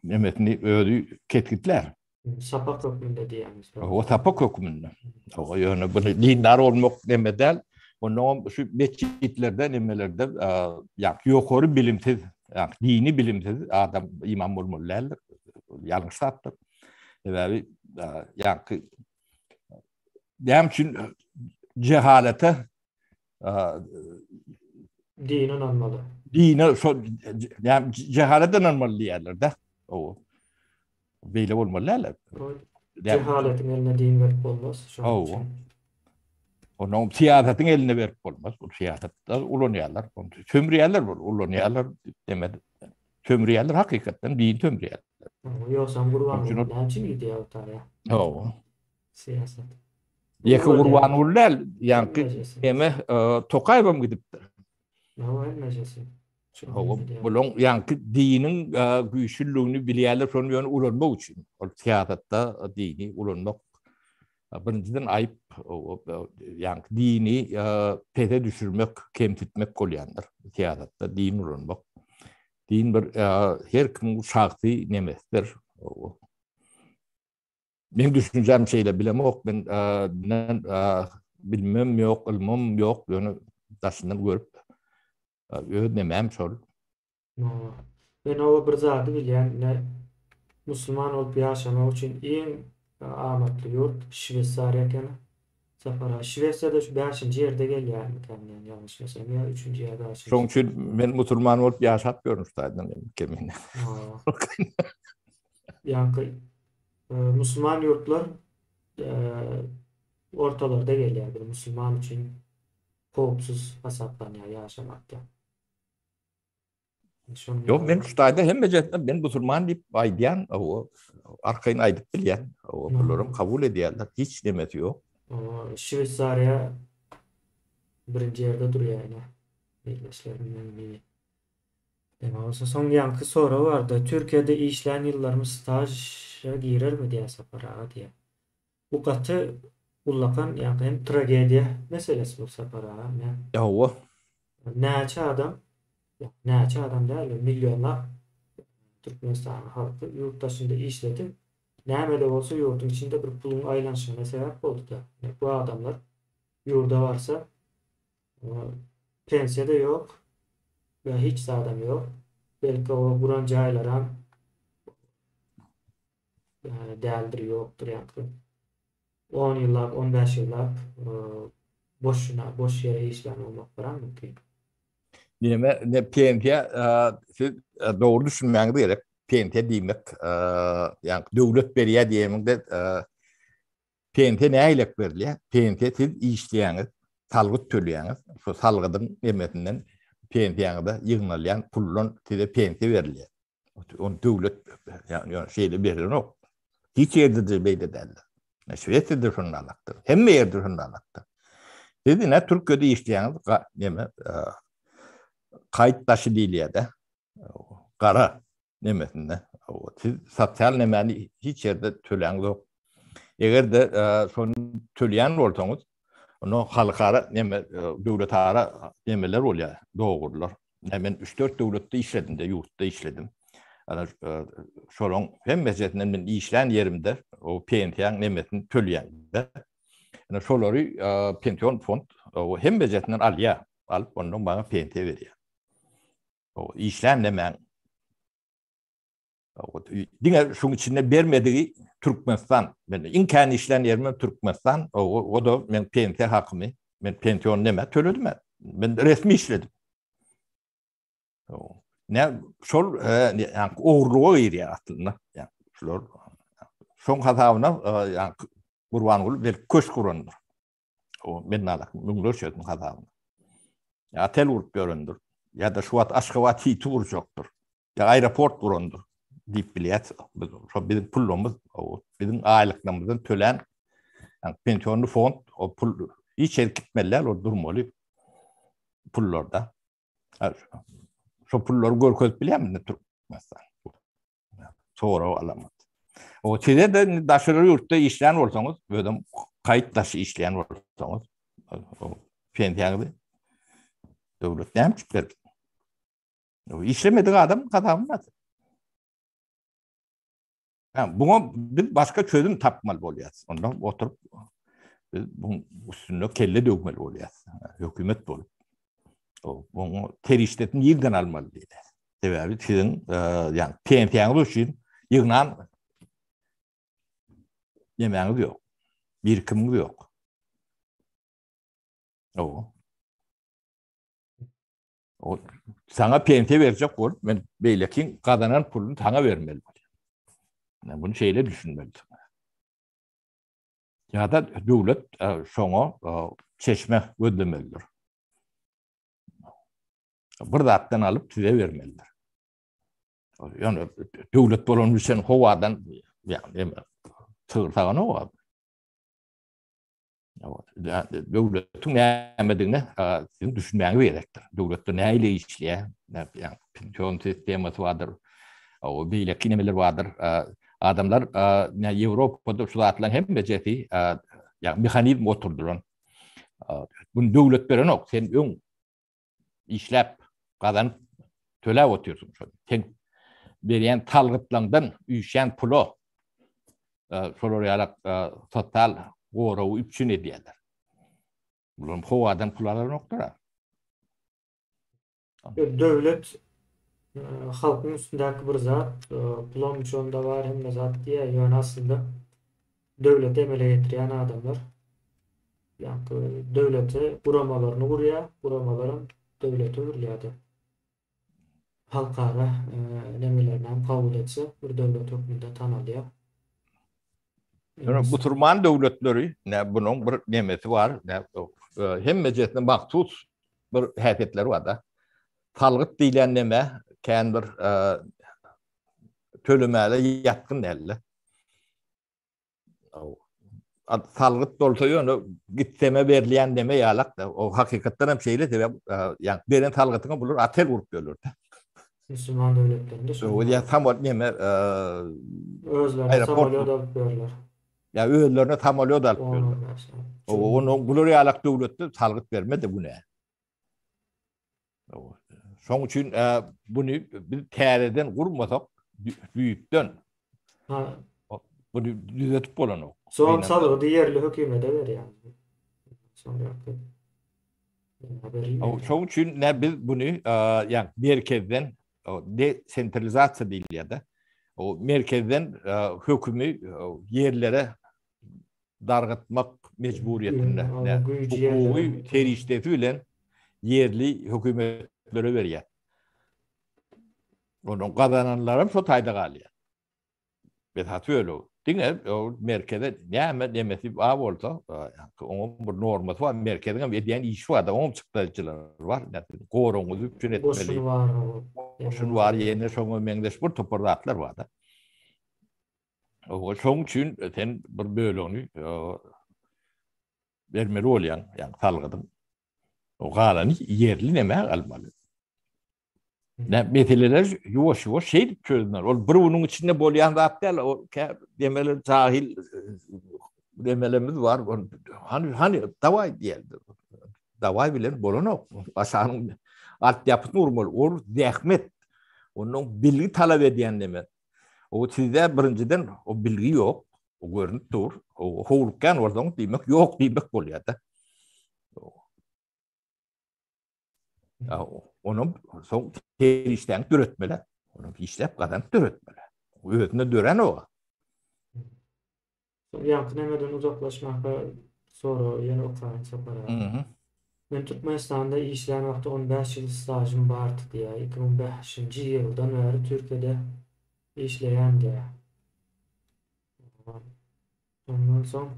nemetini ödü ketkitler. Sapak hükmünde diýýäňiz. O sapak hükmünde. O ýöne bunu dindar olmak demedel, onu şu meçhitlerde nemelerde ýokary bilimsiz, dini bilimsiz adam imam bolmalylar. Ýalňyş satdyr. Sebäbi näme üçin cehalete Din inanmaly. Dine cehalete inanmaly diýerler-de. O beýle bolmalylar. Cehaletin eline din verip bolmaz. Onun siýasatyň eline berip bolmaz. Bu siýasatda ulanýarlar. Tömürýärler bol, ulanýarlar demedi. Tömürýärler hakykatdan din tömürýärler. Ýoksa gurban näçe ýa ýa. Siýasat. Ýeke gurban bolýar, ýa-ni eme Tokaýewam gidipdir. Näçesi. Bulun ýa-ni diniň güýçlüligini bilýärler, şonu ýöne ulanmak üçin. O siýasatda dini ulanmak birinciden ayıp, yani dini pete düşürmek, kemtitmek bolýandyr. Siýasatda din ulanmak. Din bir her kim şahsy nemesdir. Men düşünjem şeýle bilemok, men bilmem yok, ilmim yok, ýöne daşyndan görüp öýdemem şol. Ben o bir zady bilýän, musulman olup ýaşamak üçin iň amatly ýurt Şwetsariýa eken. Sapara Şwetsiýada şu 5-nji ýerde gelýär miken, ýalňyş desem ýa 3-nji ýerde. Şoň üçin men musulman olup ýaşap görmüşdiň kemin. Ýa-ni musulman ýurtlar ortalarda gelýär. Bir musulman üçin howpsuz hasaplanýar ýaşamakda. Yok, men şutaýda hemme jetden ben musulman diýip aýdýan, o arkaýyn aýdyp bilýän, o bularym kabul edýärler, hiç demeti ýok. Şwetsariýa birinji ýerde durýar ýa. Birleşlerinden biri. Demek olsa son ýanky soru bardy. Türkiýede işlän ýyllarymyz staja girermi diýä sapara diýä. Bu gaty ullakan ýa-ni hem tragediýa meselesi bu sapara. Ýa-o. Näçe adam däl, milyonlar Türkmenistan halky ýurtdaşynda işledip Näme de bolsa ýurdun içinde bir pulun aýlanşygyna sebäp boldy da. Bu adamlar ýurda barsa, pensiya da ýok we hiç adam ýok. Belki o buran jaýlaram däldir ýokdur ýa-da 10 ýyllap, 15 ýyllap boşuna, boş ýere işlem bolmak bilen mümkin. Ne PNT siz doğru düşünmeniz gerek. PNT demek yani devlet beriye diyeminde PNT ne aylak veriliyor? PNT siz işleýäňiz, salgyt töleýäňiz. Şu salgydyň emetinden PNT-ňe ýygnalýan pullun size PNT berilýär. On devlet yani şeyle berilen ok. Hiç yerde de beýle derler. Şeýle şonu alakdyr. Hemme ýerde şonu alakdyr. Dedi ne Türkiýede işleýäňiz neme kayıt taşı diýilýär-de. Gara nemesinde. Siz sosyal nemeni hiç yerde töleýäňiz ýok. Eger de şonu töleýän bolsaňyz, onu halkara neme döwlet ara nemeler bolýar, dogurlar. Men 3-4 döwletde işledim de, ýurtda işledim. Ana şolong hem mezhetinden men işlän yerimde o PNT-ň nemesini töleýär. Ana şolary pensiyon fond o hem mezhetinden alýar, alyp ondan bana PNT berýär. O işlän nemen diňe şoň içinde bermedigi Türkmenistan. Men iňkän işlän ýerim Türkmenistan. O da men PNT hakymy, men pensiyon neme töledim. Men resmi işledim. Ne şol yani oğurluğa giriyor aslında. Yani şol son hatawyna yani Gurbangul bir köş kurandır. O men alak müňler şöýdüm hatawyna. Ya tel urup göründür. Ya da şu wat Aşgabat hiç urjoktur. Ya aeroport kurandır. Dip bilet. Şo bizim pullumuz, o bizim aýlyklarymyzdan tölen yani pensiýonly fond o pul hiç gitmeler o durmaly pullarda. Şo pullary görkezip bilýärmi Türkmenistan? Sonra alamat. O çede de daşary ýurtda işleýän bolsaňyz, ödüm kayıt daşı işleýän bolsaňyz, o pensiýany döwlet näme berdi? O işlemedik adam kazanmaz. Yani buna bir başka çözüm tapmaly bolýar. Ondan oturup biz bunun üstüne kelle dökmeli bolýar. Hökümet bolup. O bunu ter işletin ýerden almaly diýdi. Sebäbi sizin yani pensiýaňyz üçin ýygnan yemeğiniz yok. Birikiminiz yok. O sana PNT verecek ol. Men beylekin kazanan pulunu sana vermeli. Yani bunu şeyle düşünmeli. Ya da devlet şoňa çeşme ödemelidir. Bir zatdan alıp size vermelidir. Yani devlet bolan üçin howadan yani tığırtağına o. Devletin nämedigine sizin düşünmäňiz gerekdir. Devletde näile işleýär, yani pensiyon sistemi vardır, o beýleki nemeler vardır. Adamlar Ýewropada şu zatlaryň hemme jeti yani mehanizm oturdurlar. Bunu devlet beren ok, sen öň işläp gazanyp töläp oturýarsyň. Sen berýän talgytlardan üýşän pulo şolary ýalak total goraw üçün edýärler. Bular howadan pullary nokdur. Döwlet halkyň üstündäki bir zat, pulum şonda bar hemme zat diýe ýöne aslında döwlet emele ýetirýän adamlar. Yani döwleti buramalaryny gurýar, buramalaryň döwlete berilýär. Halkara nemelerden kabul etse bir döwlet hökmünde tanalýar. Bu turman döwletleri ne bunun bir nemesi var. Ne hem meclisinde mahsus bir häsiýetleri var da. Talgyt diýilen neme kendir tölemele ýatkyn däl. Talgyt bolsa ýöne gitseme berilýän neme ýalak da. O hakykatdan hem şeýle sebäp ýa beren talgytyňa bular atel urup görürdi. Müslüman devletlerinde şöyle. O ya tam neme özlerine samolyot alıp görürler. Ya öýlerine samolyot alyp görürler. Onu bular ýalak döwletde talgyt bermedi bu ne? Şoň üçin bunu bir täreden gurmasak büýükden bunu düzeltip bolan o. Son Aynen. salı yerli hükümete ver yani. Sonra haberilmiyor. Şoň üçin biz bunu yani merkezden desentralizatsiya diýilýär. O merkezden hökümi yerlere dargatmak mecburiyetinde. Güýji Hukuky yerlere. terişdeti bilen yerli hökümetlere berýär. Onun kazananlarım şu tayda galýar. Bethat öyle. Diňe o merkeze näme demesi var bolsa, onun bir norması var. Merkezden edilen iş var da onun çıktıcılar var. Goruňuzy üçin etmeli. Boşun var. Boşun var, ýene şoňa meňdeş bir topardatlar var da. O şoň üçin sen bir bölüňi bermeli bolýan, ýani talgydyň. O galany yerli näme almaly. Ne meseleler yavaş yavaş şey çözülür. O bir bunun içinde bolyan zatlar o demeler cahil demelemiz var. Hani davay diýildi. Davay bilen bolanok. Aşanyň alt ýapyny urmaly. O zähmet. Onun bilgi talap edýän deme. O sizde birinciden o bilgi yok. O görünüp dur. O howlukkan ordan diýmek yok diýmek bolýar da. Onun son terişten döretmeli. Onu işlep kadar döretmeli. Öğretine dören o. Yankı nemeden uzaklaşmakka sonra yeni Ukrayna separa. Ben Türkmenistan'da işleyen vakti 15 yıl stajım vardı diye. 2005. yıldan beri Türkiye'de işleyen diye. Ondan sonra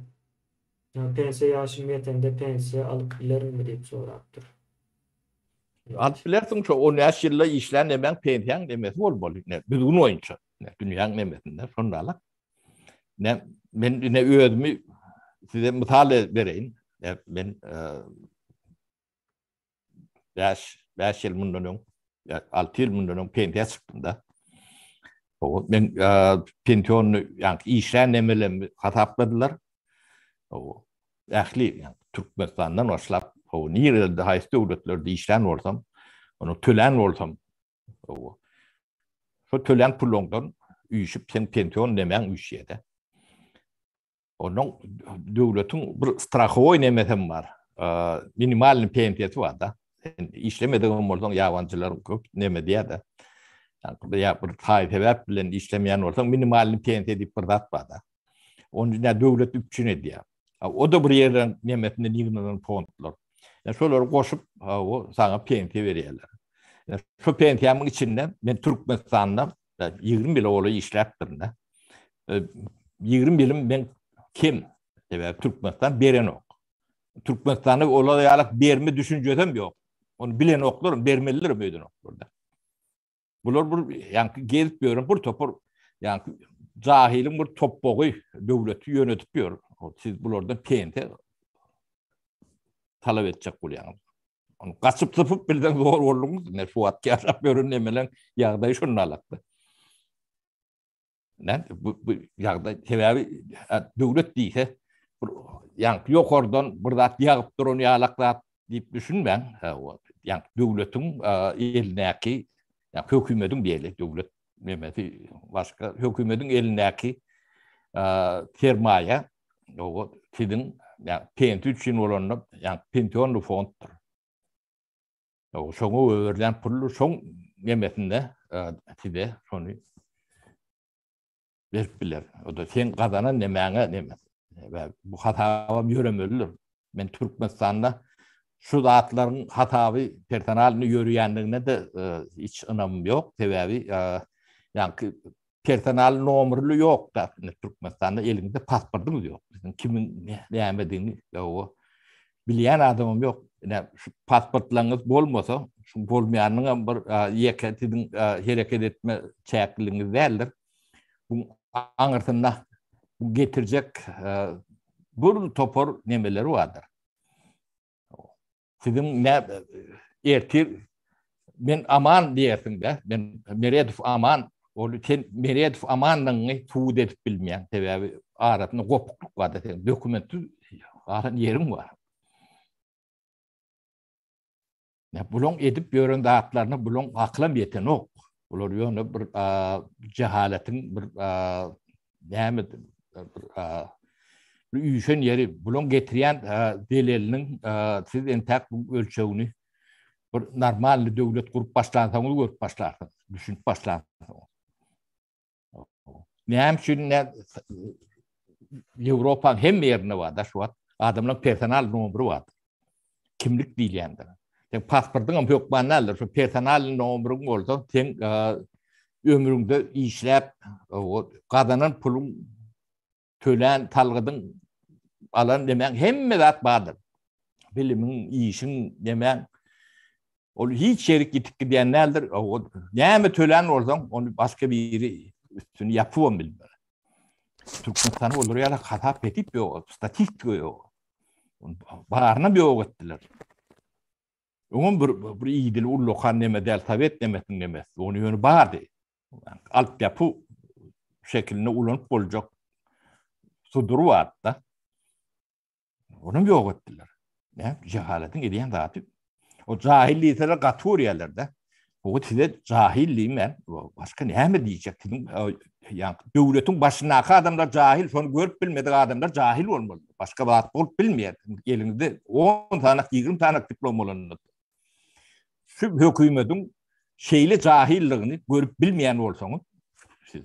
pensiye yaşım yetende pensiye alıp giderim mi deyip soraktır. Alt bilersin şu 13 yılda işleyen hemen pensiyen demesi olmalı. Düzgün oyuncu. Dünyanın nemesinde sonralar. Ben ne öğretimi size misal vereyim. Ben 5 yıl bundan 6 yıl bundan pensiye çıktım da. Ben pensiyonu yani işleyen nemelerimi hatapladılar. O ähli yani Türkmenistan'dan başlap o nirelde hayst devletlerde işleyen olsam onu tölen olsam o şu tölen pulondan üýşüp sen pensiyon nemen üýşýärde. Onun devletin bir strahowy nemesem var. Minimal pensiyeti var da. İşlemediğim bolsaň ýabançylar köp neme diýär. Yani ya bir taýpebäp bilen işlemeyen olsaň minimal pensiya diýip bir zat var da. Onu ne devlet üçin edýär. O da bir yerden nemesinde ýygnanan pontlar. Yani şoları koşup o sana pensiya berýärler. Yani şu pensiyamyň içinde ben Türkmenistan'da 20 ýyl oly işläpdim da. 20 ýyl ben kim? Türkmenistan beren ok. Türkmenistan'a olaýalyk berme düşünjesem ýok. Onu bilen oklar bermeliler öýden oklarda. Bular bir yani gezip görün bir topur yani cahilin bir topbogy döwleti yönetip ýör. Siz bulardan pensiya talap etjek bolýaňyz. Onu gaçyp tıpıp bilden zor bolýanys, ne şu wagt ýaşap görünmelen ýagdaý şonalakdy. Bu ýagdaý sebäbi döwlet diýse yani ýokardan bir zat ýagyp duran ýalaklat diýip düşünmäň. Yani döwletiň elindäki yani hökümetiň diýelik döwlet memeti başga hökümetiň elindäki sermaýe o sizin yani pensiya üçin bolan yani pensiyon fonddur. O şoňa öwürlen pullu şoň nemesinde size şonu berip biler. O da sen gazanan nemäňe neme. Bu hatawa ýöremelidir. Men Türkmenistan'da şu zatlaryň hatawy personalyny ýörýändigine de hiç ynamym ýok. Sebäbi yani personal nomerli ýok da Türkmenistan'da elinde pasportumuz ýok. Kimin näme o bilýän adamym ýok. Yani şu pasportlaryňyz bolmasa, şu bolmaýanyň bir ýeketiň hereket etme çäkligiňiz däldir. Bu aňyrtynda bu getirjek bir topor nemeleri vardır. Sizin ne ertir ben aman diýersiň de, ben Meredif aman, ol sen Meredif amanyňy tuğ edip bilmeýän sebäbi aratyny gopukluk var da, dokumenty aran ýerim var. Ne bulon edip ýören zatlaryny bulon aklam ýeten ok. Bular ýöne bir cehaletiň bir näme üýşen ýeri bulan getirýän deleliniň siz entäk bu ölçegini bir normal döwlet gurup başlansaňyz görüp başlarsyňyz, düşünüp başlarsyňyz. Näme üçin Ýewropaň hemme ýerine bar şu wagt adamlaryň personal nombery bar. Kimlik diýilýändir. Pasportyň hem ýok banaldyr. Şu personal nomberyň bolsa, sen ömrüňde işläp, gadanan pulun tölen talgydyň alan demek hemme zat bardyr. Bilimiň, işiň demek ol hiç şerik gitip gidýän nädir? Näme tölen bolsaň, onu başga biri üstüni ýapywam bilmär. Türkmenistany olur ýa-da hatap etip ýok, statistika ýok. Barna ýok etdiler. Oňun bir iýdil ullukan näme däl Sowet demetiň emes. Onu ýöne bardy. Alt ýapy şekilne ulanyp boljak sudur barda. Onu ýok etdiler. Ne? Jahalatyň edýän zaty. O jahilliýetler gaturýallarda. O tide jahilliýmen, başka näme diýjek? Yani döwletiň başyndaky adamlar jahil, şonu görüp bilmedik adamlar jahil bolmaly. Başka zat bolup bilmeýär. Elinde 10 tanak, 20 tanak diplom bolanlar. Şu hökümetiň şeýle jahilligini görüp bilmeýän bolsaňyz, siz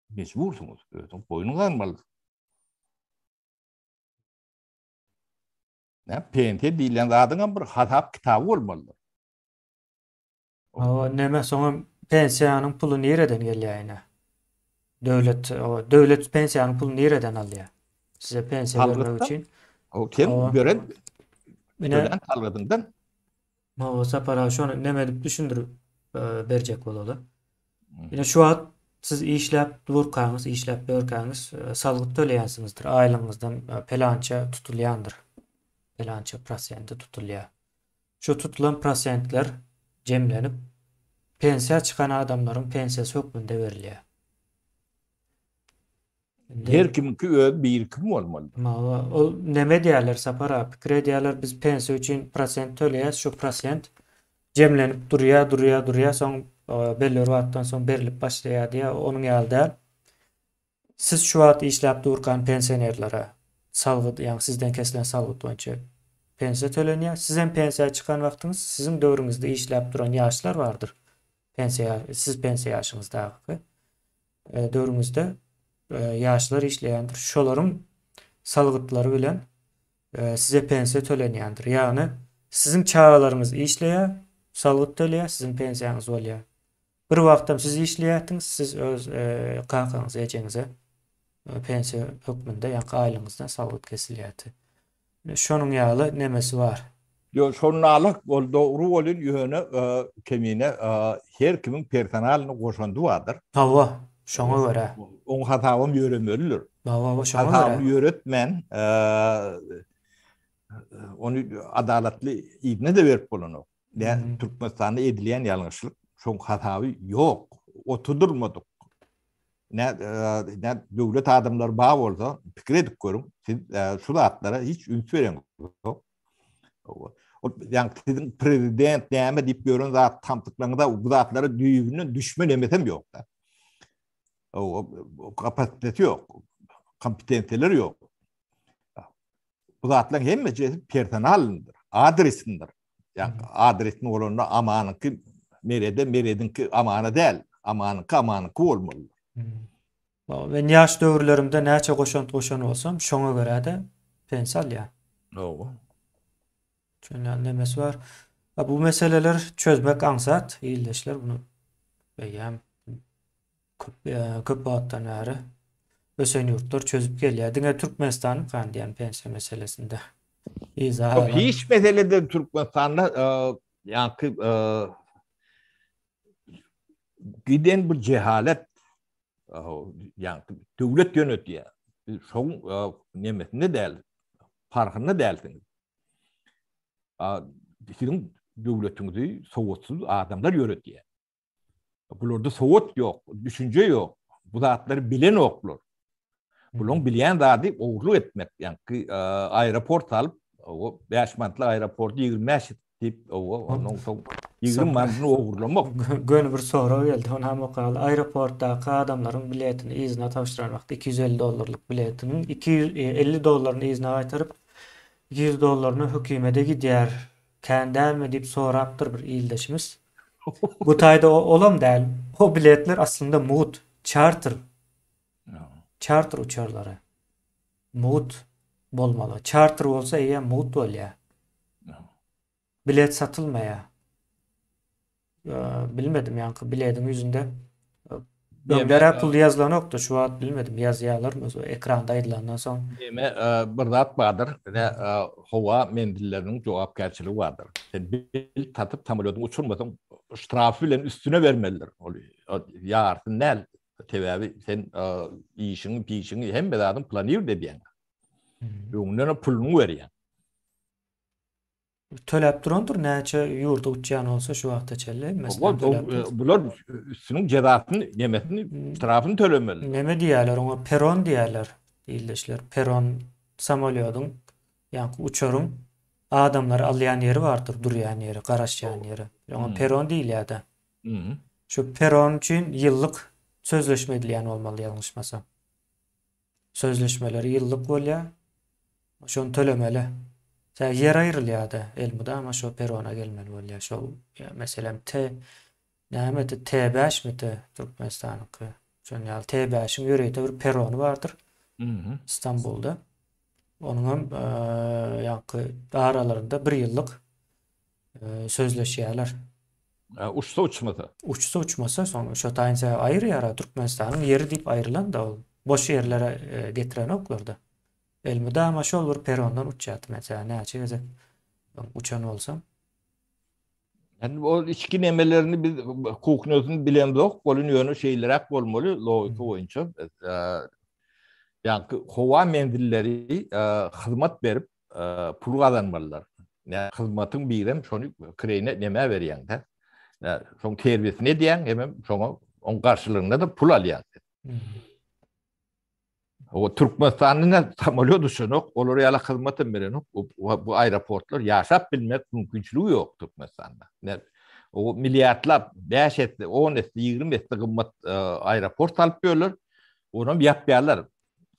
mecbursunuz. Boynuňyz almaly. PNT diýilen zadyň bir hatap kitaby bolmaly. Näme soňa pensiýanyň puly nereden gelýär? Döwlet pensiýanyň pulyny nereden alýar? Size pensiýa bermek üçin. O kim gören Mine talgydyndan Sapara şonu näme dip düşündirip berjek bolaly. Ýene şu wagt siz işläp durkaňyz, işläp berkäňiz, salgyk töleýänsiňizdir. Aýlyňyzdan pelança tutulýandyr. Pelança prosenti tutulýar. Şu tutulan prosentler jemlenip pensiýa çykan adamlaryň pensiýasy hökmünde berilýär. her kimki öz bir kim bolmaly. Ol näme diýerler Sapara? Pikir edýärler biz pensiýa üçin prosent töleýäs, şu prosent jemlenip durýar, soň belli wagtdan soň berilip başlaýar diýär. Onuň ýalyda siz şu wagt işläp durkan pensionerlere salgyt, ýani sizden kesilen salgyt boýunça pensiýa tölenýär. Sizin pensiýa çykan wagtyňyz sizin döwrüňizde işläp duran ýaşlar bardyr. Siz pensiýa ýaşyňyzdaky döwrüňizde ýaşlar işleýändir. Şolaryň salgytlary bilen size pensiýa tölenýändir. Ýani sizin çağalaryňyz işleýär, salgyt töleýär, sizin pensiýaňyz bolýar. Bir wagtda siz işleýärdiňiz, siz öz kakaňyz ejeňize pensiýa hökmünde ýa-ni aýlyňyzdan salgyt kesilýärdi. Şonuň ýaly nemesi bar. Yo şonnalyk bol dogry bolan ýöne kemine her kimiň personalyny goşandy bardyr. Hawa, şoňa görä. Oň hatawym ýöremelidir. Hawa, şoňa Hatawym görä. ýöretmen onu adalatly ýygyna da berip bolany. Türkmenistanda edilýän ýalňyşlyk şoň hatawy ýok. Otudurmadyk. Ne döwlet adamlar ba bolsa pikir edip görüň. Siz şu zatlara hiç üns bereňiz. Yani sizin prezident näme diýip görün zat tamtyklaryňda bu zatlara düýbünden düşmen emesem ýok da. O kapasitesi ýok. Kompetensiýeleri ýok. Bu zatlaryň hemme personaldyr, adresindir. Yani adresini olanda amanynky meredinki amana däl, amanynky bolmaly. Ben ýaş döwürlerimde näçe goşan bolsam, şoňa görä de pensiýa alýar. Şöyle nemesi var. Bu meseleler çözmek ansat. İyileşler bunu beýän köp wagtdan bäri ösen ýurtlar çözüp gelýär. Diňe Türkmenistanyň kandiýan pensiýa meselesinde. Hiç meselede Türkmenistanda ýa-ni giden bir cehalet ýa-ni döwlet ýönetýär. Şoň nemesinde däl, farkyna dälsiňiz. Sizin döwletiňizi sowatsuz adamlar ýöretýär. Bularda sowat ýok, düşünje ýok. Bu zatlary bilen oklar. Bulun bilýän zady owrluk etmek. Yani aeroport alyp, o 5 mantly aeroporty 25 Tip onun son 20 mandını oğurlamak. Gönü bir soru geldi. Ona hem okalı. Aeroporttaki adamların biletini izne tavşıran vakti $250 biletinin $250 izne kaytarıp $200 hükümete gider. Kendi mi deyip soraptır bir ildeşimiz. Bu tayda olam değil. O biletler aslında mut. Charter. Charter uçarları. Mut bolmalı. Charter olsa iyi mut ol ya. Bilet satılmaya. Bilmedim yankı biletin yüzünde. Ömlere pul yazılan yoktu. Şu an bilmedim yazıyalar mı? Ekranda edilandan sonra. Bir zat vardır. Hava mendillerinin cevapkarçılığı vardır. Sen bil tatıp tamamlıyordun uçurmadın. Strafı bilen üstüne vermeliler. Ya artık ne? Tevavi sen işini hem bedadın planıyor dediyen. Onlara pulunu veriyen. Tölep durandır. Näçe yurda uçyan olsa şu vaqta çelle. Mesela Bular üstünün cezasını, yemesini, strafını tölemeli. neme diýerler oňa peron diýerler. Diýilişler. Peron samolyotun ýa-ni uçarın adamları alýan ýeri bardyr, durýan ýeri, garaşýan ýeri. Oňa peron diýilýär. Şu peron üçin ýyllyk sözleşme edilýän bolmaly ýalňyşmasam. Sözleşmeleri ýyllyk bolýar. Şonu tölemeli. Yer ayrılýardy elmuda ama şu perona gelmeli bolýar. Şu meselem näme T5 mi Türkmenistanyňky? Şonu ýaly T5'in ýöreýde bir peronu bardyr. İstanbul'da. Onun ýa-ni aralarında 1 ýyllyk sözleşýärler. Uçsa uçmasa. Uçsa uçmasa soň şu taýynça aýrýar Türkmenistanyň ýeri diýip aýrylan da boş ýerlere getiren oklarda. Elmida ama şol bir perondan uçýardy mesela näçe geze uçan bolsam. Yani o içki nemelerini biz hukuknözünü bilen yok. Bolun yönü şeylerek bolmaly logika boýunça. Yani hova mendilleri hizmet berip pul kazanmalılar. Yani hizmetin birem şonu kreyne neme berýär. Yani şoň terbiyesini diýen hem şoňa on karşılığında da pul alýar. O Türkmenistan'ın samolyot uçunuk, olary ýaly hyzmaty berenok, bu aeroportlar ýaşap bilmek mümkinçiligi ýok Türkmenistan'da. O milyardlap, 5 etli, 10 etli, 20 etli gymmat aeroport alyp berler, onu ýapýarlar.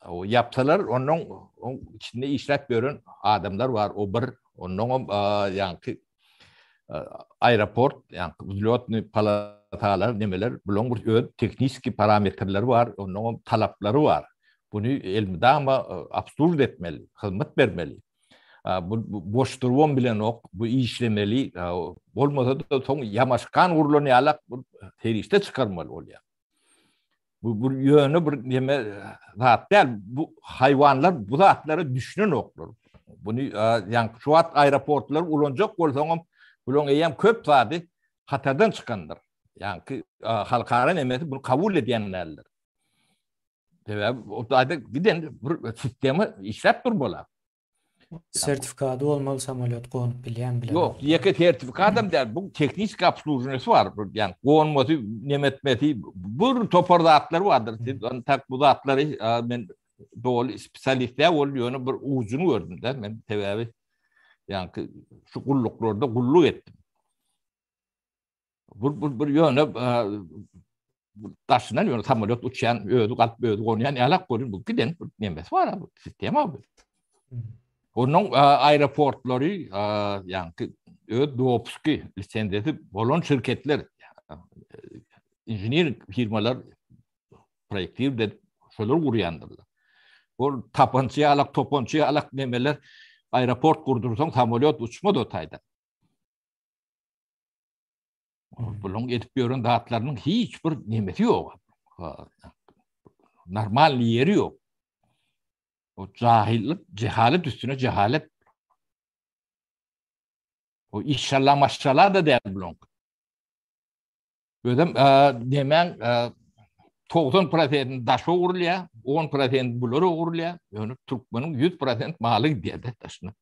O ýapsalar, onun içinde işläp beren adamlar var, o bir, onun ýa-ni aeroport, ýa-ni uzlotny palatalar, nemeler, bulan bir öz tekniski parametrleri var, onun talaplary var. Bunu elmida ama absurd etmeli, hizmet bermeli. Bu boş durwam bilen ok, bu işlemeli, bolmasa da soň ýamaşkan gurulany alak bu terişte çıkarmaly bolýar. Bu ýöne bir neme zat däl, bu hayvanlar bu zatlara düşünen oklar. Bunu ýa-ni şu wagt aeroportlar ulanjak bolsaň, bulan eýem köp zady hatardan çıkandyr. Ýa-ni halkara nemesi bunu kabul edýänlerdir. O da giden bir sistemi işläp durmaly. Sertifikatı olmalı samolyot gonyp bilýän bilen. Yok, ýeke sertifikatym däl, bu teknik obslužujňysy bar. Yani gonmasy, nemetmesi, bir topar zatlar bardyr. Tak bu zatlary men dol spesialistler bolýany bir ujuny gördüm de men tebebi. Yani şu gulluklarda gulluk etdim. Bir ýöne taşınan ýöne samolyot uçýan, öýdü galyp öýdü gonýan ýalak bolýar. Bu giden nemesi bar, bu sistema bu. Onun aeroportları yani Dopski lisensiyeti bolan şirketler, injinier firmalar projektiv de şolar gurýandyrlar. O topançy alak nemeler aeroport gurdursaň samolyot uçmady o taýda. Bulan etip ýören zatlarynyň hiç bir nemesi ýok. Normal ýeri ýok. O cehalet üstüne cehalet. O inşallah maşallah da değil bulun. Ödem demen 90% daşa uğurluya, 10% bulur uğurluya. Yani Türkmenin 100% malı gidiyor da taşına.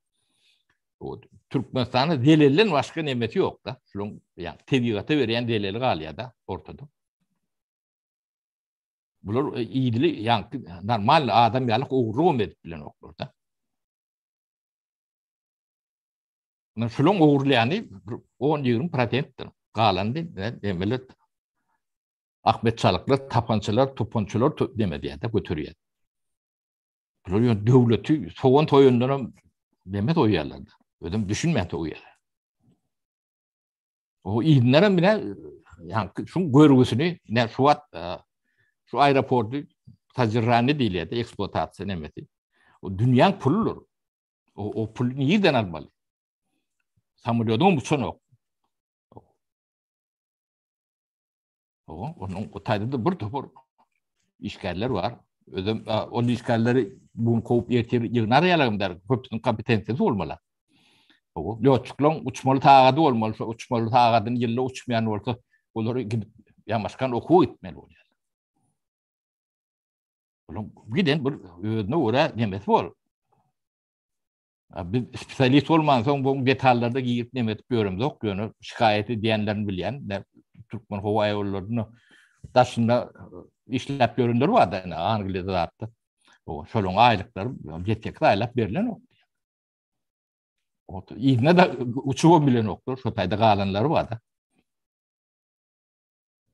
O Türkmenistan'ın delillerin başka nemeti yok da. Şunun yani tedbirata veren delili galiya da ortada. Bular iyili yani normal adam yalık uğru edip bilen oklarda. şolon oğurlayanı 10-20%'dir. Galandy demeli Ahmet Çalıklar, tapançılar, topançılar demedi ya da götürüyor. Böyle devleti soğan toyundan demet oyarlardı. Ödüm düşünmeyen oyarlar. O İdinlerin bile yani şu görgüsünü ne şu aeroportu tacirrani değil ya da eksploatasyon emeti. O dünyanın puludur. O pul nereden almalı? Samuriyodun bu sonu. Onun o tayda da bir topur işgaller var. Ödüm o işgalleri bunu kovup yığınar yalarım der. Köpütün kompetensiyeti olmalı. O loçuklon uçmalı tağadı olmalı. Uçmalı tağadın yılla uçmayan olsa onları gidip yamaşkan oku gitmeli oluyor. Oğlum giden bir ödüne uğra nemesi var. Bir spesyalist olmansa bu detaylarda giyip nemet görüm yok. Yani şikayeti diyenlerin bilen de Türkmen Hava Yolları'nı taşında işlep görünür var da Angliya'da da hatta. O şolun aylıkları yetekli aylık verilen o. O İğne de uçuğu bilen oktur. Şu tayda kalanları var da.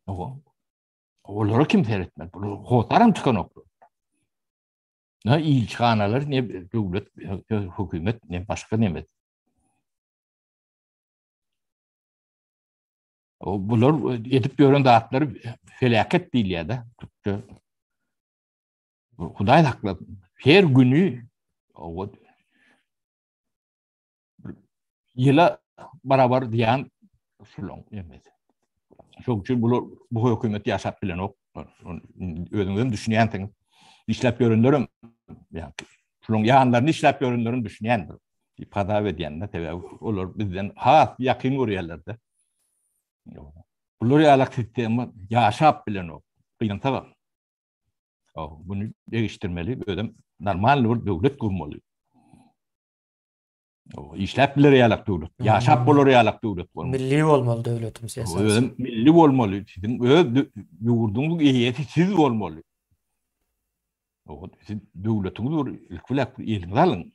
O. Onları kim seyretmez? Hotarım çıkan oktur. Ne ilçhanalar ne devlet, hükümet ne başka ne. O bunlar edip gören dağıtları felaket değil ya da. Huday haklı. Her günü o yıla beraber diyen şulon yemedi. Çok için bu hükümet yaşap bilen o. Özünden düşünen işlep görünürüm. Yani şulon yağınlarını işlep görünürüm düşünendir. İpada ve diyenler tabi olur bizden yakın oryalarda. Bunları yalak sistemi yaşap bilen o. Kıyıntı var. Bunu değiştirmeli. Ödem normal bir devlet kurmalı. İşlep bilir yalak devlet. Yaşap olur yalak devlet. Milli olmalı devletimiz esas. Ödem milli olmalı. Sizin yurdunuz iyiyeti siz olmalı. Siz devletiniz ilk vilak elinize alın.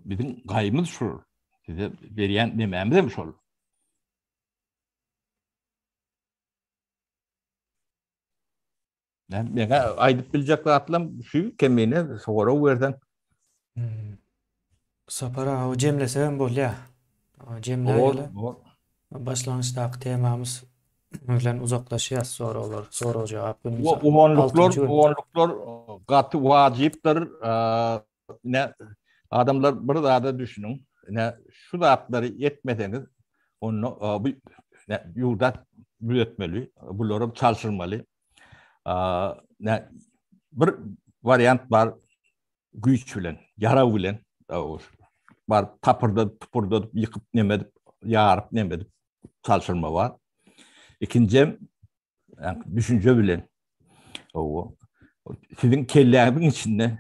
Bizim gayımız şu. Size veriyen dememiz de mi şu? Ben aydıp bilecek atlam şu kemine sonra verden. Sapara o Cem'le seven bol ya. O Cem'le gele. Başlangıçtaki temamız öyle uzaklaşıyor sonra olur. Soru cevap günümüz. Oğanlıklar katı vaciptir. Ne adamlar burada da düşünün. Ne şu dağıtları yetmedeniz onu yurda büyütmeli. Bunları çalışılmalı. Ne bir varyant var güç bilen, yara bilen var tapırda yıkıp nemedip yarıp nemedip çalışılma var. İkinci yani düşünce bilen sizin kelleğinin içinde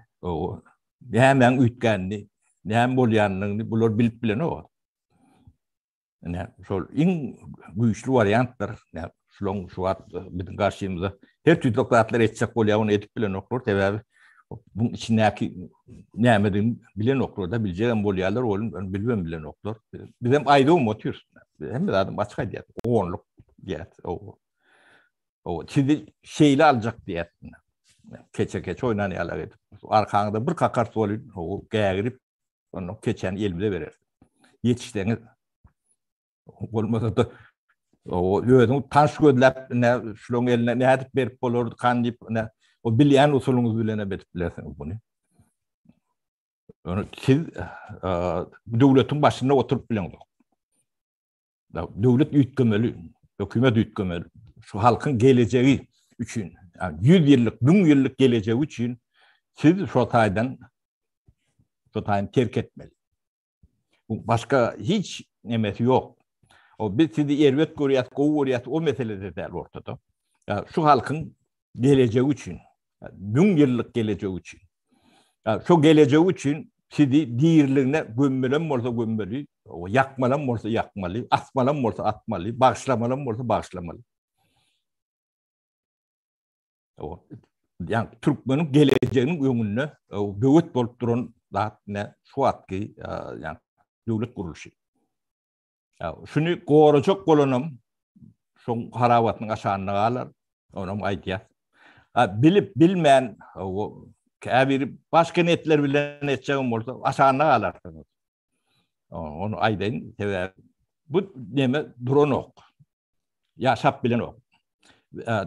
ne hemen ütkenli ne hem bolyanlığını bunlar bilip bilen o. Yani en güçlü varyantlar yani şu an bizim karşımıza her türlü doktorlar edecek oluyor onu edip bilen oklar tabi bunun içindeki ne emedin bilen oklarda bileceğim bolyalar olun ben bilmem bilen oklar bizim ayda umutuyuz hem de adam açık diye onluk diye o sizi şeyle alacak diye keçe oynanıyorlar edip arkanda bir kakar oluyor o gaygrip onu keçen elimde verir yetiştiğiniz olmasa da o özün taş gözlep ne şulun eline ne edip berip bolurdu kan dip ne o bilyen usulunuz bilene berip bilersiniz bunu. Onu siz devletin başında oturup bilen yok. Devlet yükümlü, hükümet yükümlü. Şu halkın geleceği için, yani 100 yıllık, 1000 yıllık geleceği için siz şotaydan terk etmeli. Başka hiç nemeti yok. O biz sizi ervet görüyat, kovuriyat o meselede değil ortada. Yani şu halkın geleceği için, 1000 yıllık geleceği için, yani şu geleceği için sizi diğerlerine gömmelen olsa gömmeli, yakmalan olsa yakmalı, atmalan olsa atmalı, bağışlamalan olsa bağışlamalı. Yani Türkmen'in geleceğinin önüne göğüt bolup duran ne şu atki yani döwlet gurulşy. Şunu gorajak bolanam, şoň harawatynyň aşanyna galar, onam aýdýar. Bilip bilmän o käbir başga netler bilen etjegim bolsa aşanyna galarsyňyz. Onu aýdyn, sebäbi bu neme duranok. Ýaşap bilen ok.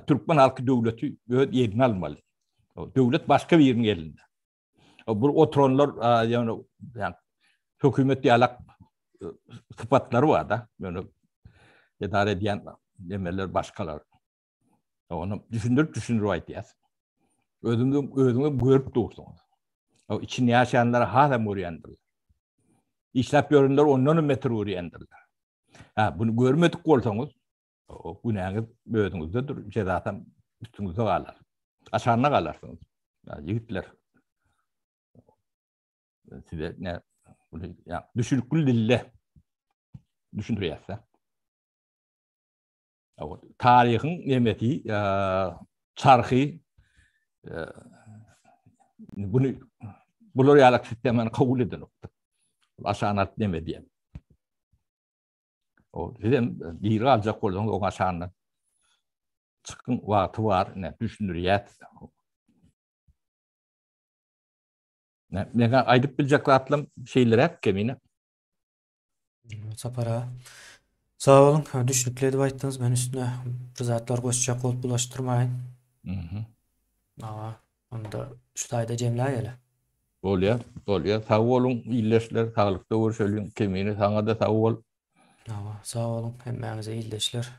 Türkmen halky döwleti öz ýerini almaly. Döwlet başga bir ýeriň elinde. Bu oturanlar ýani hökümet ýalak sıfatlary var da, ýani idare edýän nemeler başgalar. Onu düşündürüp aýdýar. Özüňi görüp dursaňyz. O içinde ýaşayanlar hasam öýrendir. İşläp ýörenler ondan metre öýrendirler. Bunu görmedik bolsaňyz, o günäňiz özüňizdedir, cezatan üstüňizde galar. Aşanyna galarsyňyz. Ýigitler. Size ne düşürkül dille düşündürýärse. Tarihin nemeti, çarxı, bunu bular ýalak sistemany kabul eden okdy. Aşanat neme diýen. O dedim bir aljak bolsaň o aşanyny çykyn wagty bar, ne düşündürýär. Ne aýdyp biljek atlym şeýlerek kemine. Sapara. Sağ olun. Düşnükleri de aýtdyňyz. Ben üstüne bir zatlar goşjak bolup bulaşdyrmaýyn. Onda şu taýda jemläýeli. Bolýar. Sağ olun, illeşler, sağlykda görüşelim. Kemine saňa da sağ ol. Sağ olun. Hemmäňize illeşler.